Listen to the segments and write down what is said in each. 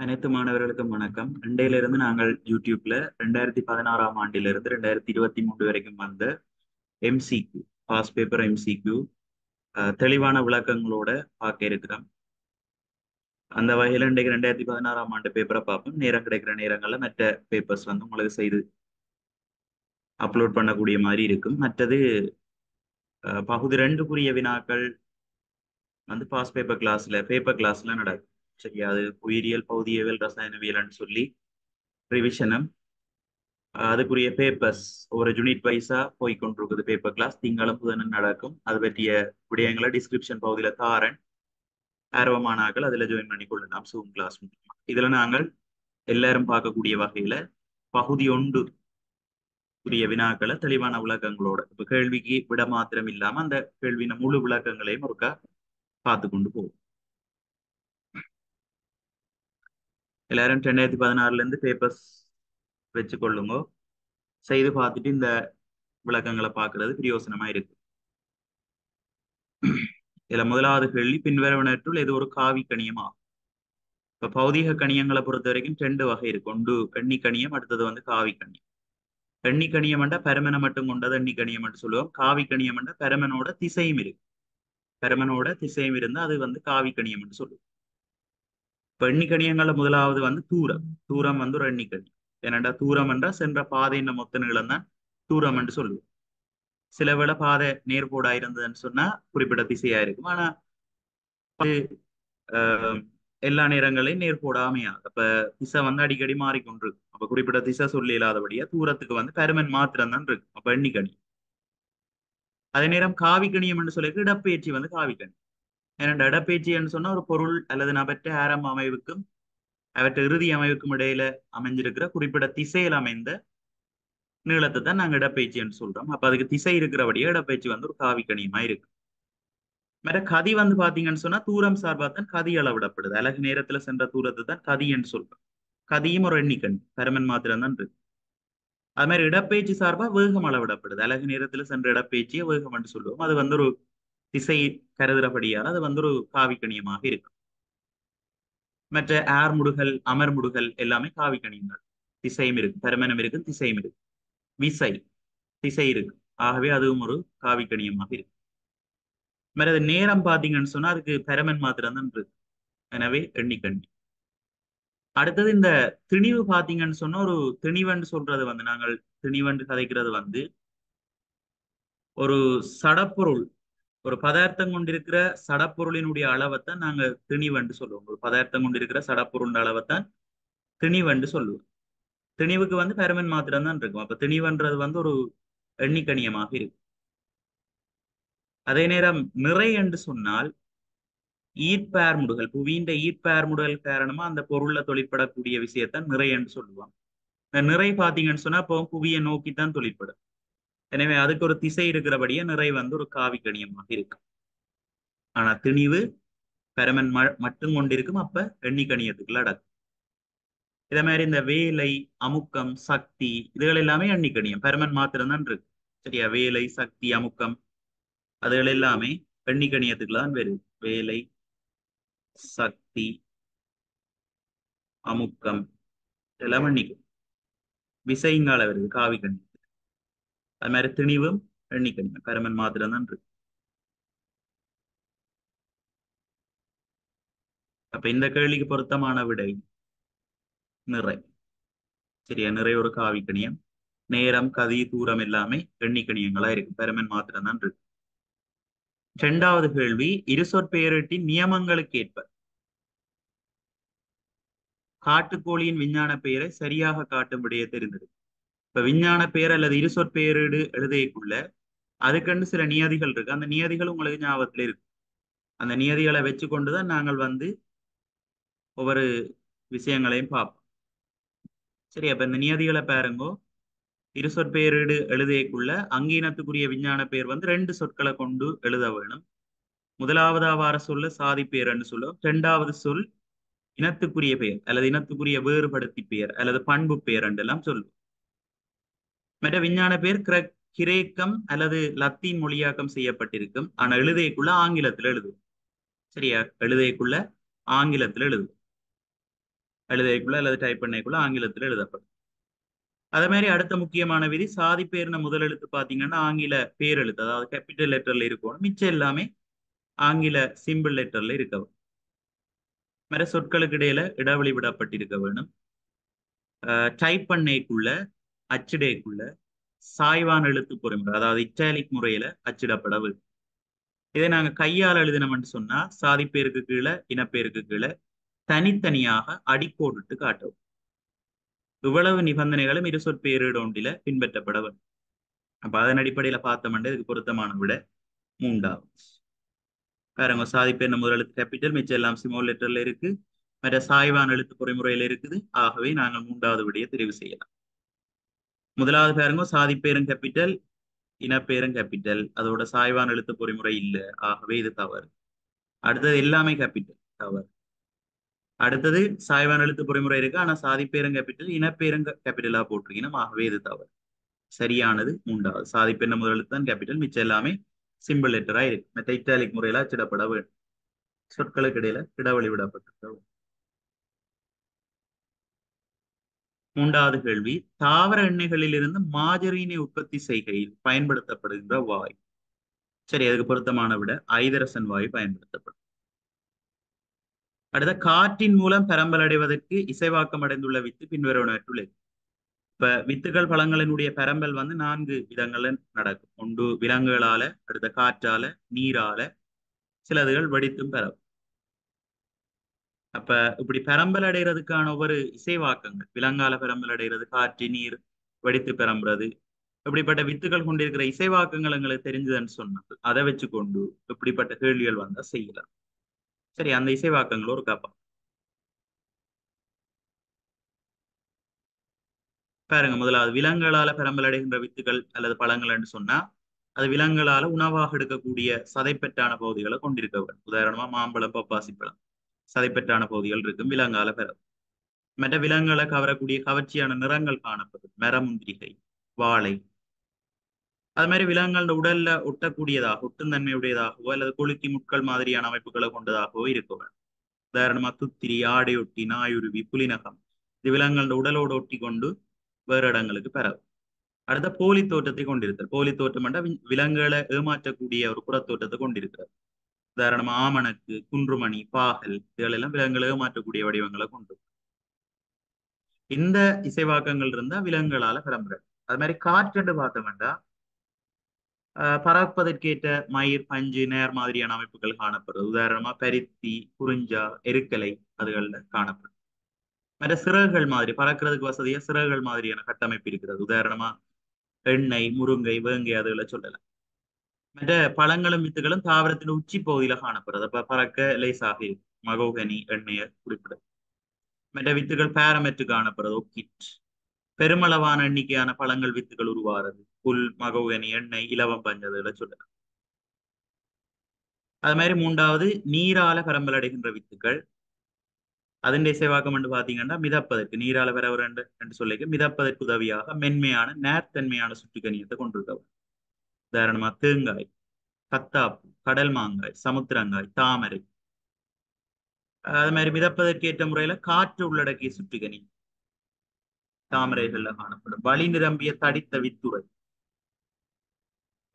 அனைத்து மாணவர்களுக்கும் வணக்கம். இன்றையிலிருந்து நாங்கள் யூடியூப்ல 2016ஆம் ஆண்டிலிருந்து 2023 வரைக்கும் வந்த எம்சிக்யூ பாஸ் பேப்பர் எம்சிக்யூ தெளிவான விளக்கங்களோட பார்க்க இருக்கிறோம். அந்த வகையில் இன்றைக்கு 2016ஆம் ஆண்டு பேப்பரை பார்ப்போம். நேரம் கிடைக்கிற நேரங்கள்ல மற்ற பேப்பர்ஸ் வந்து உங்களுக்கு செய்து அப்லோட் பண்ணக்கூடிய மாதிரி இருக்கும். மற்றது பகுதி 2க்குரிய வினாக்கள் வந்து பாஸ் பேப்பர் கிளாஸ்ல நடக்கும். சரியா, அது உயிரியல், பகுதியியல், ரசாயனவியல்னு சொல்லி ரிவிஷனும் அதுக்குரிய பேப்பர்ஸ் ஒரு யூனிட் வைஸா போய் கொண்டிருக்குது. பேப்பர் கிளாஸ் திங்களும் புதனும் நடக்கும். அது பற்றிய விடயங்களை டிஸ்கிரிப்ஷன் பகுதியில தாரன். ஆர்வமானாக்கள் அதுல ஜாயின் பண்ணி கொள்ளலாம் சூம் கிளாஸ் மூலமா. இதுல நாங்கள் எல்லாரும் பார்க்கக்கூடிய வகையில பகுதி 1 உரிய வினாக்களை தெளிவான விளக்கங்களோட இப்ப கேள்விக்கு விட மாத்திரம் இல்லாம அந்த கேள்வியின் முழு விளக்கங்களையும் ஒருக்கா பார்த்து கொண்டு போகும். எல்லாரும் 2016ல இருந்து பேப்பர்ஸ் வச்சு கொள்ளுங்க. செய்து பார்த்துட்டு இந்த விளக்கங்களை பார்க்கறது பிரயோசனமா இருக்கு. இதுல முதலாவது கேள்வி, பின்வருவனற்றுள் இது ஒரு காவி கணியம் ஆகும். இப்ப பௌதிக கணியங்களை பொறுத்த வரைக்கும் 2 வகை இருக்கு. ஒன்று எண்ணி கணியம், அடுத்தது வந்து காவி கணியம். எண்ணி கணியம் என்றா பரமனை மட்டும் கொண்டது எண்ணி கணியம் என்று சொல்லுவோம். காவி கணியம் என்றா பரமனோட திசையும் இருக்கு. பரமனோட திசையும் இருந்தா அது வந்து காவி கணியம் என்று சொல்லுவோம். இப்ப எண்ணி கணியங்கள்ல முதலாவது வந்து தூரம். தூரம் வந்து ஒரு எண்ணி கணியம். ஏனென்றா தூரம் என்றா சென்ற பாதையின் மொத்த நீளம் தான் தூரம் என்று சொல்லுவோம். சில வேளை பாதை நேர்கோடா இருந்ததுன்னு சொன்னா குறிப்பிட்ட திசையா இருக்கும். ஆனா ஆஹ் எல்லா நேரங்களையும் நேர்கோடா அமையாது. அப்ப திசை வந்து அடிக்கடி மாறிக்கொண்டிருக்கு. அப்ப குறிப்பிட்ட திசை சொல்லி இல்லாதபடியா தூரத்துக்கு வந்து பருமன் மாத்திரம் தான் இருக்கு. அப்ப எண்ணிக்கணி. அதே நேரம் காவிக்கணியம் என்று சொல்லி இடப்பெயர்ச்சி வந்து காவிக்கணி. ஏன்னா இடப்பெயர்ச்சி என்று சொன்னா ஒரு பொருள் அல்லது நபற்ற ஆரம்ப அமைவுக்கும் அவற்ற இறுதி அமைவுக்கும் இடையில அமைஞ்சிருக்கிற குறிப்பிட்ட திசையில் அமைந்த நீளத்தை தான் நாங்க இடப்பெயர்ச்சி என்று சொல்றோம். அப்ப அதுக்கு திசை இருக்கிறபடியா இடப்பெயர்ச்சி வந்து ஒரு காவிக்கணியமா இருக்கு. மற்ற கதி வந்து பாத்தீங்கன்னு சொன்னா தூரம் சார்பா தான் கதி அளவிடப்படுது. அலகு நேரத்துல சென்ற தூரத்தை தான் கதி என்று சொல்றோம். கதியும் ஒரு எண்ணிக்கண் பரமன் மாத்திரம் தான் இருக்கு. அது மாதிரி இடப்பெயர்ச்சி சார்பா வேகம் அளவிடப்படுது. அலகு நேரத்துல சென்ற இடப்பெயர்ச்சியை வேகம் என்று சொல்லுவோம். அது வந்து ஒரு திசை கருதுறபடியால் அது வந்து ஒரு காவிக்கணியமாக இருக்கு. மற்ற ஆர்முடுகள், அமர்முடுகள் எல்லாமே காவிக்கணியங்கள். திசையும் இருக்கு, பரமனும் இருக்கு, திசையும் இருக்கு. விசை, திசை இருக்கு. ஆகவே அதுவும் ஒரு காவிக்கணியமாக இருக்கு. மாதிரி அது நேரம் பாத்தீங்கன்னு சொன்னா அதுக்கு பரமன் மாத்திரம் தான் இருக்கு. எனவே எண்ணிக்கணி. அடுத்தது இந்த திணிவு பாத்தீங்கன்னு சொன்னா ஒரு திணிவண்டு சொல்றது வந்து நாங்கள் திணிவண்டு கதைக்கிறது வந்து ஒரு சடப்பொருள், ஒரு பதார்த்தம் கொண்டிருக்கிற சடப்பொருளினுடைய அளவைத்தான் நாங்க திணிவண்டு சொல்லுவோம். ஒரு பதார்த்தம் கொண்டிருக்கிற சடப்பொருள் அளவைத்தான் திணிவண்டு சொல்லுவோம். திணிவுக்கு வந்து பருமன் மாத்திரம் தான் இருக்கும். அப்ப திணிவன்றது வந்து ஒரு எண்ணிக்கணியமாக இருக்கு. அதே நேரம் நிறை என்று சொன்னால் ஈர்ப்பார்முடுகள், புவியின் ஈர்ப்பார்முடுகள் காரணமா அந்த பொருள்ல தொழிற்படக்கூடிய விஷயத்தான் நிறை என்று சொல்லுவாங்க. இந்த நிறை பாத்தீங்கன்னு சொன்னா இப்போ புவியை நோக்கித்தான் தொழிற்படும். எனவே அதுக்கு ஒரு திசை இருக்கிறபடியே நிறை வந்து ஒரு காவிக்கணியமாக இருக்கு. ஆனா திணிவு பரமன் மட்டும் கொண்டிருக்கும். அப்ப எண்ணிக்கணியத்துக்குள்ள அடக்கும். இதே மாதிரி இந்த வேலை, அமுக்கம், சக்தி இதுகள் எல்லாமே எண்ணிக்கணியம். பரமன் மாத்திரம் தான் இருக்கு. சரியா, வேலை, சக்தி, அமுக்கம் அதுகள் எல்லாமே எண்ணிக்கணியத்துக்குள்ள தான் வருது. வேலை, சக்தி, அமுக்கம் இதெல்லாம் எண்ணிக்கை. விசைங்கால வருது காவிக்கணியம். அது மாதிரி திணிவும் எண்ணிக்கணியம். பரமன் மாத்திரம் தான் இருக்கு. அப்ப இந்த கேள்விக்கு பொருத்தமான விடை நிறை. சரியா, நிறை ஒரு காவிக்கணியம். நேரம், கதி, தூரம் எல்லாமே எண்ணிக்கணியங்களா இருக்கு. பரமன் மாத்திரம் தான் இருக்கு. 2வது கேள்வி, இருசொற்பெயரீட்டின் நியமங்களுக்கு ஏற்ப காட்டுக்கோழியின் விஞ்ஞான பெயரை சரியாக காட்டும் விடையை தெரிந்தது. இப்ப விஞ்ஞான பெயர் அல்லது இருசொற்பெயரீடு எழுதைக்குள்ள அதுக்கண்டு சில நியதிகள் இருக்கு. அந்த நியதிகள் உங்களுக்கு ஞாபகத்துல இருக்கு. அந்த நியதிகளை வச்சு கொண்டுதான் நாங்கள் வந்து ஒவ்வொரு விஷயங்களையும் பார்ப்போம். சரி, அப்ப இந்த நியதிகளை பாருங்கோ. இருசொற்பெயரீடு எழுதைக்குள்ள அங்கீனத்துக்குரிய விஞ்ஞான பெயர் வந்து 2 சொற்களை கொண்டு எழுத வேணும். முதலாவது வார சொல்ல சாதி பெயர்ன்னு சொல்லுவோம். 2வது சொல் இனத்துக்குரிய பெயர் அல்லது இனத்துக்குரிய வேறுபடுத்தி பெயர் அல்லது பண்பு பெயர் என்றெல்லாம் சொல்லுவோம். மற்ற விஞ்ஞான பெயர் கிரேக்கம் அல்லது லத்தீன் மொழியாக்கம் செய்யப்பட்டிருக்கும். ஆனா எழுதைக்குள்ள ஆங்கிலத்தில் எழுதுவோம். சரியா, எழுதைக்குள்ள ஆங்கிலத்தில் எழுதுவோம். எழுதைக்குள்ள அல்லது டைப் பண்ணைக்குள்ள ஆங்கிலத்தில் எழுதப்படும். அதே மாதிரி அடுத்த முக்கியமான விதி சாதி பேர்ன முதல் எழுத்து பார்த்தீங்கன்னா ஆங்கில பேரெழுத்து, அதாவது கேபிட்டல் லெட்டர்ல இருக்கணும். மிச்சம் எல்லாமே ஆங்கில சிம்பிள் லெட்டர்ல இருக்க வேணும். வேற சொற்களுக்கு இடையில இடைவெளி விடப்பட்டிருக்க வேணும். டைப் பண்ணைக்குள்ள அச்சிடைக்குள்ள சாய்வான எழுத்து பொறிமுறை, அதாவது இட்டாலிக் முறையில அச்சிடப்பட வேண்டும். இதை நாங்க கையால் எழுதினோம்னு சொன்னா சாதி பேருக்கு கீழே இனப்பேருக்கு கீழே தனித்தனியாக அடிக்கோடிட்டு காட்டவும். இவ்வளவு நிபந்தனைகளும் இரு சொற்பேரிட ஒன்றில பின்பற்றப்பட வேண்டும். அப்ப அதன் அடிப்படையில பார்த்தோம்னா இதுக்கு பொருத்தமான விட மூன்றாவது. பாருங்க, சாதி பேர் முதல் எழுத்து கேபிட்டல், மிச்சம் எல்லாம் ஸ்மால் லெட்டர்ல இருக்கு. மற்ற சாய்வான எழுத்து பொறிமுறையில இருக்குது. ஆகவே நாங்கள் மூன்றாவது விடையை தெரிவு செய்யலாம். முதலாவது பாருங்க, சாதி பேரும் கேபிட்டல், இனப்பேரும் கேபிட்டல், அதோட சாய்வான எழுத்து பொறிமுறை இல்ல. ஆகவே இது தவறு. அடுத்தது எல்லாமே கேபிட்டல், தவறு. அடுத்தது சாய்வான எழுத்து பொறிமுறை இருக்கு, ஆனா சாதி பேரும் கேபிட்டல், இனப்பேரும் கேபிட்டலா போட்டிருக்கணும். ஆகவே இது தவறு. சரியானது மூன்றாவது. சாதி பெண்ண முதல் எழுத்து தான் கேபிட்டல், மிச்சம் எல்லாமே சிம்பிள் லெட்டரா இருக்கு. மற்ற இட்டாலிக் முறையில அச்சிடப்பட வேண்டும். சொற்களுக்கு இடையில இடைவெளி விடப்பட்டிருக்க. மூன்றாவது கேள்வி, தாவர எண்ணெய்களில் இருந்து மாஜரீனை உற்பத்தி செய்கையில் பயன்படுத்தப்படுகின்ற வாயு. சரி, அதுக்கு பொருத்தமான விட ஐதரசன் வாயு பயன்படுத்தப்படும். அடுத்த, காற்றின் மூலம் பரம்பல் அடைவதற்கு இசைவாக்கம் அடைந்துள்ள வித்து பின்வருவனவற்றுள்ளது. இப்ப வித்துகள் பழங்களினுடைய பரம்பல் வந்து 4 விதங்கள்ல நடக்கும். ஒன்று விலங்குகளால, அடுத்த காற்றால, நீரால, சிலதுகள் வெடித்தும் பெறவும். அப்ப இப்படி பரம்பல் அடைகிறதுக்கான ஒவ்வொரு இசைவாக்கங்கள், விலங்கால பரம்பல் அடைகிறது, காற்று நீர் வெடித்து பெறம்புறது, இப்படிப்பட்ட வித்துகள் கொண்டிருக்கிற இசைவாக்கங்கள் எங்களுக்கு தெரிஞ்சதுன்னு சொன்னால் அதை வச்சு கொண்டு இப்படிப்பட்ட கேள்விகள் வந்தா செய்யலாம். சரி, அந்த இசைவாக்கங்கள் ஒரு காப்பா பாருங்க. முதலாவது, விலங்குகளால பரம்பல் அடைகின்ற வித்துகள் அல்லது பழங்கள் என்று சொன்னா அது விலங்குகளால உணவாக எடுக்கக்கூடிய சதைப்பற்றான பகுதிகளை கொண்டிருக்க வேண்டும். உதாரணமா மாம்பழம், பப்பாசி பழம், சதைப்பற்றான பகுதிகள் இருக்கும், விலங்கால பெறும். மற்ற விலங்குகளை கவரக்கூடிய கவர்ச்சியான நிறங்கள் காணப்படும், மரமுந்திரிகை, வாழை. அது மாதிரி விலங்குகளோட உடல்ல ஒட்டக்கூடியதாக, ஒட்டும் தன்மையுடையதாகவோ அல்லது கொழுக்கி முட்கள் மாதிரியான அமைப்புகளை கொண்டதாகவோ இருக்க வேண்டும். உதாரணமா துத்திரி, ஆடையொட்டி, நாயுருவி, புலிநகம், இது விலங்குகளோட உடலோடு ஒட்டி கொண்டு வேறு இடங்களுக்கு பெறவும். அடுத்த, போலி தோற்றத்தை கொண்டிருத்தல். போலி தோற்றம் என்றால் விலங்குகளை ஏமாற்றக்கூடிய ஒரு புறத்தோற்றத்தை கொண்டிருக்கிறது. உதாரணமா ஆமணக்கு, குன்றுமணி, பாகல், இதுகளெல்லாம் விலங்குகளை ஏமாற்றக்கூடிய வடிவங்களை கொண்டு. இந்த இசைவாக்கங்கள் இருந்தா விலங்குகளால பெறம்பெறும். அது மாதிரி காற்று பார்த்தோம்னா பறப்பதற்கேற்ற மயிர், பஞ்சு, நேர் மாதிரியான அமைப்புகள் காணப்படுறது. உதாரணமா பருத்தி, குறிஞ்சா, எருக்கலை அதுகள்ல காணப்படும். மற்ற சிறகுகள் மாதிரி பறக்கிறதுக்கு வசதியா சிறகுகள் மாதிரியான கட்டமைப்பு இருக்கிறது. உதாரணமா எண்ணெய், முருங்கை, வேங்கை அதுகளை சொல்லலாம். மற்ற பழங்களும் வித்துகளும் தாவரத்தின் உச்சி பகுதியில காணப்படுறது. அப்ப பறக்க லேசாக இருக்கும். மகோகனி எண்ணெயை குறிப்பிடும். மற்ற வித்துகள் பேரமெட்டு காணப்படுறது, ஒக்கிட். பெருமளவான எண்ணிக்கையான பழங்கள் வித்துகள் உருவாகிறது. புல், மகோகனி, எண்ணெய், இலவம் பஞ்சதுகளை சொல்லலாம். அது மாதிரி மூன்றாவது, நீரால பரம்பல் அடைகின்ற வித்துக்கள். அதன் இசைவாக்கம் என்று பாத்தீங்கன்னா மிதப்பதற்கு, நீரால பெறவர் என்று சொல்லிக்க மிதப்பதற்கு உதவியாக மென்மையான நேர்த்தன்மையான சுற்றுக்கணியத்தை கொண்டிருக்கவர். உதாரணமா தேங்காய், கத்தாப்பு, கடல் மாங்காய், சமுத்திரங்காய், தாமரை. அது மாதிரி மிதப்பதற்கு ஏற்ற முறையில காற்று உள்ளடக்கிய சுற்றுக்கணி தாமரைகள்ல காணப்படும். வழி நிரம்பிய தடித்த வித்துறை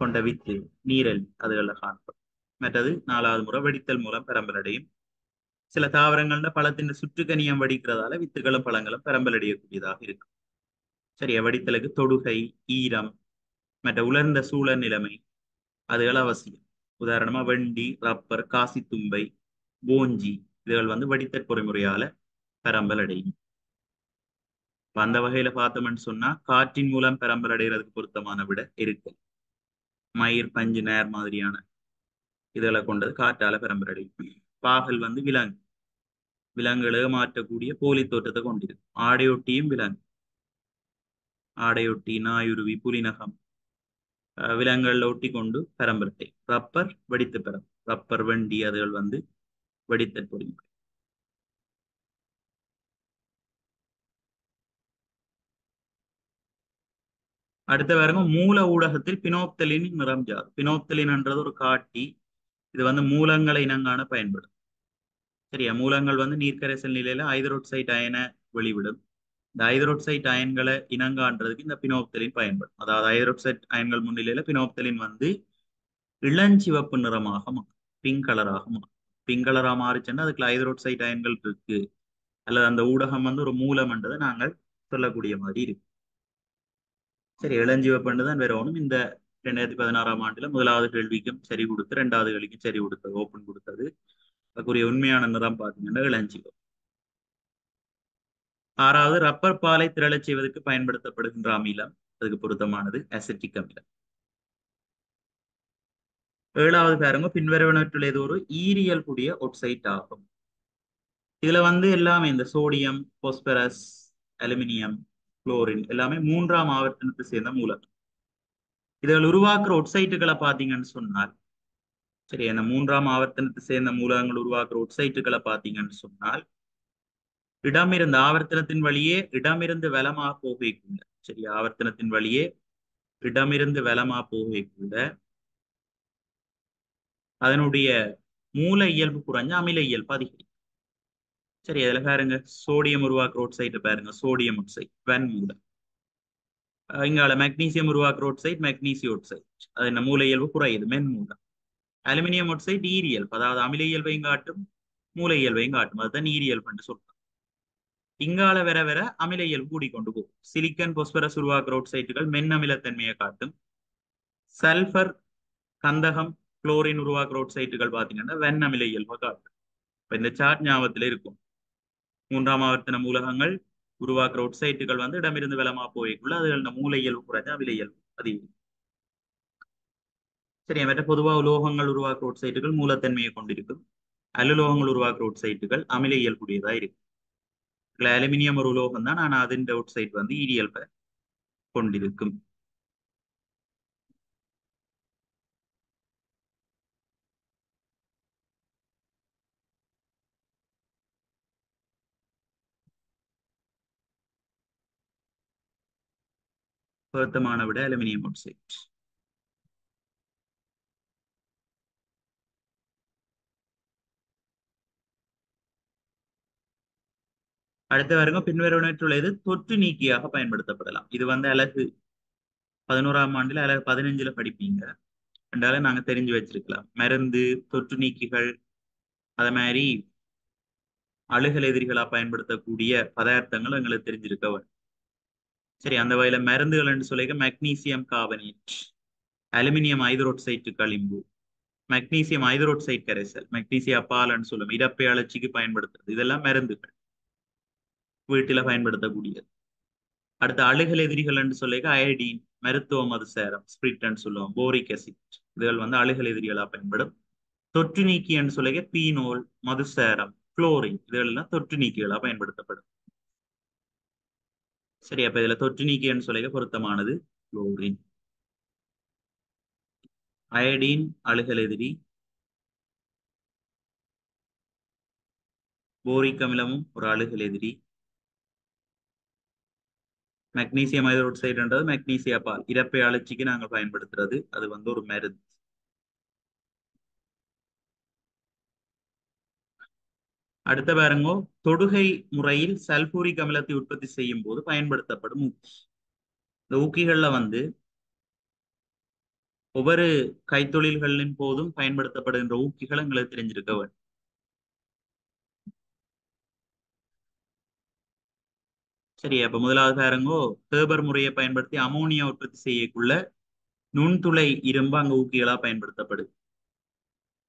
கொண்ட வித்து, நீரல் அதுகள்ல காணப்படும். மற்றது நாலாவது முறை, வெடித்தல் மூலம் பரம்பல் அடையும். சில தாவரங்கள்ல பழத்தின் சுற்றுக்கணியம் வடிக்கிறதால வித்துகளும் பழங்களும் பரம்பல் அடையக்கூடியதாக இருக்கும். சரியா, வடித்தலுக்கு தொடுகை, ஈரம், மற்ற உலர்ந்த சூழல் நிலைமை அதுகள் அவசியம். உதாரணமா வெண்டி, ரப்பர், காசித்தும்பை, போஞ்சி இதுகள் வந்து வடித்தற் பொறிமுறையால பரம்பல் அடையும். அந்த வகையில பார்த்தோம்னு சொன்னா காற்றின் மூலம் பரம்பல் அடைகிறதுக்கு பொருத்தமான விட இருக்கு. மயிர், பஞ்சு, நேர் மாதிரியான இதுகளை கொண்டது காற்றால பரம்பல் அடையும். பாகல் வந்து விலங்கு, விலங்குகளை மாற்றக்கூடிய போலி தோற்றத்தை கொண்டிருக்கு. ஆடையொட்டியும் விலங்கு, ஆடையொட்டி, நாயுருவி, புலிநகம், விலங்குகளில் ஒட்டி கொண்டு பரம்பரட்டை. ரப்பர் வெடித்து பெறும், ரப்பர், வண்டி அதுகள் வந்து வெடித்தற் பொறிமுறை. அடுத்த பாருங்க, மூல ஊடகத்தில் பினோப்தலின் நிறம் ஜாது. பினோப்தலின் என்றது ஒரு காட்டி, இது வந்து மூலங்களை இனங்காண பயன்படும். சரியா, மூலங்கள் வந்து நீர்க்கரைசல் நிலையில ஹைதரோக்சைட் அயனை வெளிவிடும். இந்த ஹைதரோக்சைட் அயன்களை இனங்காண்றதுக்கு இந்த பினோப்தலின் பயன்படும். அதாவது ஹைதரோக்சைட் அயன்கள் முன்னிலையில பினோப்தலின் வந்து இளஞ்சிவப்பு நிறமாக மாறும், பிங்க் கலராக மாறும். பிங்க் கலரா மாறிச்சுன்னா அதுக்குள்ள ஹைதரோக்சைட் அயன்கள் இருக்கு, அல்லது அந்த ஊடகம் வந்து ஒரு மூலம் என்றதை நாங்கள் சொல்லக்கூடிய மாதிரி இருக்கு. சரி, இளஞ்சிவப்பு தான் வரணும். இந்த 2016ஆம் ஆண்டுல முதலாவது கேள்விக்கும் சரி கொடுத்து, இரண்டாவது கேள்விக்கும் சரி கொடுத்தது, ஓப்பன் கொடுத்தது. அதுக்குரிய உண்மையான நிறம் பார்த்தீங்கன்னா இளஞ்சிவப்பு. ஆறாவது, ரப்பர் பாலை திரளச் செய்வதற்கு பயன்படுத்தப்படுகின்ற அமிலம், அதுக்கு பொருத்தமானது அசிட்டிக் அமிலம். ஏழாவது பாருங்க, பின்வருவனவற்றில் ஏதோ ஒரு ஈரியல் கூடிய ஒட்சைட் ஆகும். இதுல வந்து எல்லாமே இந்த சோடியம், பாஸ்பரஸ், அலுமினியம், குளோரின் எல்லாமே மூன்றாம் ஆவர்த்தனத்தை சேர்ந்த மூலம். இதுகள் உருவாக்குற ஒட்சைட்டுகளை பார்த்தீங்கன்னு சொன்னால், சரி, அந்த மூன்றாம் ஆவர்த்தனத்தை சேர்ந்த மூலகங்கள் உருவாக்குற ஒட்சைட்டுகளை பார்த்தீங்கன்னு சொன்னால், இடமிருந்து ஆவர்த்தனத்தின் வழியே இடமிருந்து வலமா போகக்குள்ள, சரி, ஆவர்த்தனத்தின் வழியே இடமிருந்து வலமா போகக்குள்ள அதனுடைய மூல இயல்பு குறைஞ்ச அமில இயல்பு அதிகரிக்கும். சரி, அதுல பாருங்க, சோடியம் உருவாக்குற ஒட்சைட்டு பாருங்க, சோடியம் ஒட்சைட் வெண் மூலம். இங்கால மெக்னீசியம் உருவாக்குற ஒட்சைட் மெக்னீசியம் ஒட்சைட், அது என்ன மூல இயல்பு குறையுது, மென் மூலம். அலுமினியம் ஒட்சைட் ஈரியல்பு, அதாவது அமில இயல்பையும் காட்டும் மூல இயல்பையும் காட்டும், அதுதான் ஈரியல்பு என்று சொல்றோம். இங்கால வர வர அமில இயல்பு கூடிக்கொண்டு போகும். சிலிக்கன் பொஸ்பரஸ் உருவாக்குற ஒட்சைட்டுகள் மென் அமிலத்தன்மையை காட்டும். சல்பர், கந்தகம், குளோரின் உருவாக்குற ஒட்சைட்டுகள் பார்த்தீங்கன்னா வெண் அமில இயல்பை காட்டும். இப்ப இந்த சார்ட் ஞாபகத்தில் இருக்கும். மூன்றாம் ஆவர்த்தன மூலகங்கள் உருவாக்குற ஒட்சைட்டுகள் வந்து இடமிருந்து வலமா போய்க்குள்ள அதுகள் மூல இயல்பு குறைஞ்ச அமில இயல்பு அதிகம். சரி, மற்ற பொதுவாக உலோகங்கள் உருவாக்குற ஒட்சைட்டுகள் மூலத்தன்மையை கொண்டிருக்கும். அலுலோகங்கள் உருவாக்குற ஒட்சைட்டுகள் அமில இயல்புடையதா இருக்கும். அலுமினியம் ஒரு உலோகம் தான், ஆனா அதன் ஒட்சைட் வந்து ஈரியல்பை கொண்டிருக்கும். பொருத்தமான விட அலுமினியம் ஆக்சைடு. அடுத்த வருங்க, பின்வருவனற்றுள்ளது தொற்று நீக்கியாக பயன்படுத்தப்படலாம். இது வந்து அழகு 11ஆம் ஆண்டுல அழகு 15ல படிப்பீங்க, ரெண்டாவது நாங்க தெரிஞ்சு வச்சிருக்கலாம். மருந்து, தொற்று நீக்கிகள், அத மாதிரி அழுகல் எதிரிகளா பயன்படுத்தக்கூடிய பதார்த்தங்கள் எங்களுக்கு தெரிஞ்சிருக்க வேண்டும். சரி, அந்த வகையில மருந்துகள் என்று சொல்லிக்க மெக்னீசியம் கார்பனேட், அலுமினியம் ஹைட்ரோக்சைடு களிம்பு, மெக்னீசியம் ஹைட்ரோக்சைடு கரைசல், மெக்னீசியா பால்னு சொல்லும், இறப்பை அழற்சிக்கு பயன்படுத்துறது, இதெல்லாம் மருந்துகள், வீட்டில பயன்படுத்தக்கூடியது. அடுத்த அழுகல் எதிரிகள் என்று சொல்லிக்க அயடின், மருத்துவ மதுசேரம், ஸ்பிரிட்னு சொல்லுவோம், போரிக் அசிட், இதுகள் வந்து அழுகல் எதிரிகளா பயன்படும். தொற்று நீக்கி என்று சொல்லிக்க பீனோல், மதுசேரம், குளோரின், இதுகள் எல்லாம் தொற்று நீக்கிகளா பயன்படுத்தப்படும். சரி, அப்ப இதுல தொற்று நீக்கி என்று சொல்லிக்க பொருத்தமானது குளோரின். அயடின் அழுகல் எதிரி, போரிக் அமிலமும் ஒரு அழுகல் எதிரி. மெக்னீசியம் ஹைட்ரோக்சைடுன்றது மெக்னீசியா பால், இறப்பை அழற்சிக்கு நாங்கள் பயன்படுத்துறது, அது வந்து ஒரு மருந்து. அடுத்த பாருங்கோ, தொடுகை முறையில் சல்பூரிக் அமிலத்தை உற்பத்தி செய்யும் போது பயன்படுத்தப்படும் ஊக்கி. இந்த ஊக்கிகள்ல வந்து ஒவ்வொரு கைத்தொழில்களின் போதும் பயன்படுத்தப்படுகின்ற ஊக்கிகள் எங்களுக்கு தெரிஞ்சிருக்க வேண்டும். சரி, அப்ப முதலாவது பாருங்கோ, தேபர் முறையை பயன்படுத்தி அமோனியா உற்பத்தி செய்யக்குள்ள நுண்துளை இரும்பு அங்க ஊக்கிகளா பயன்படுத்தப்படுது.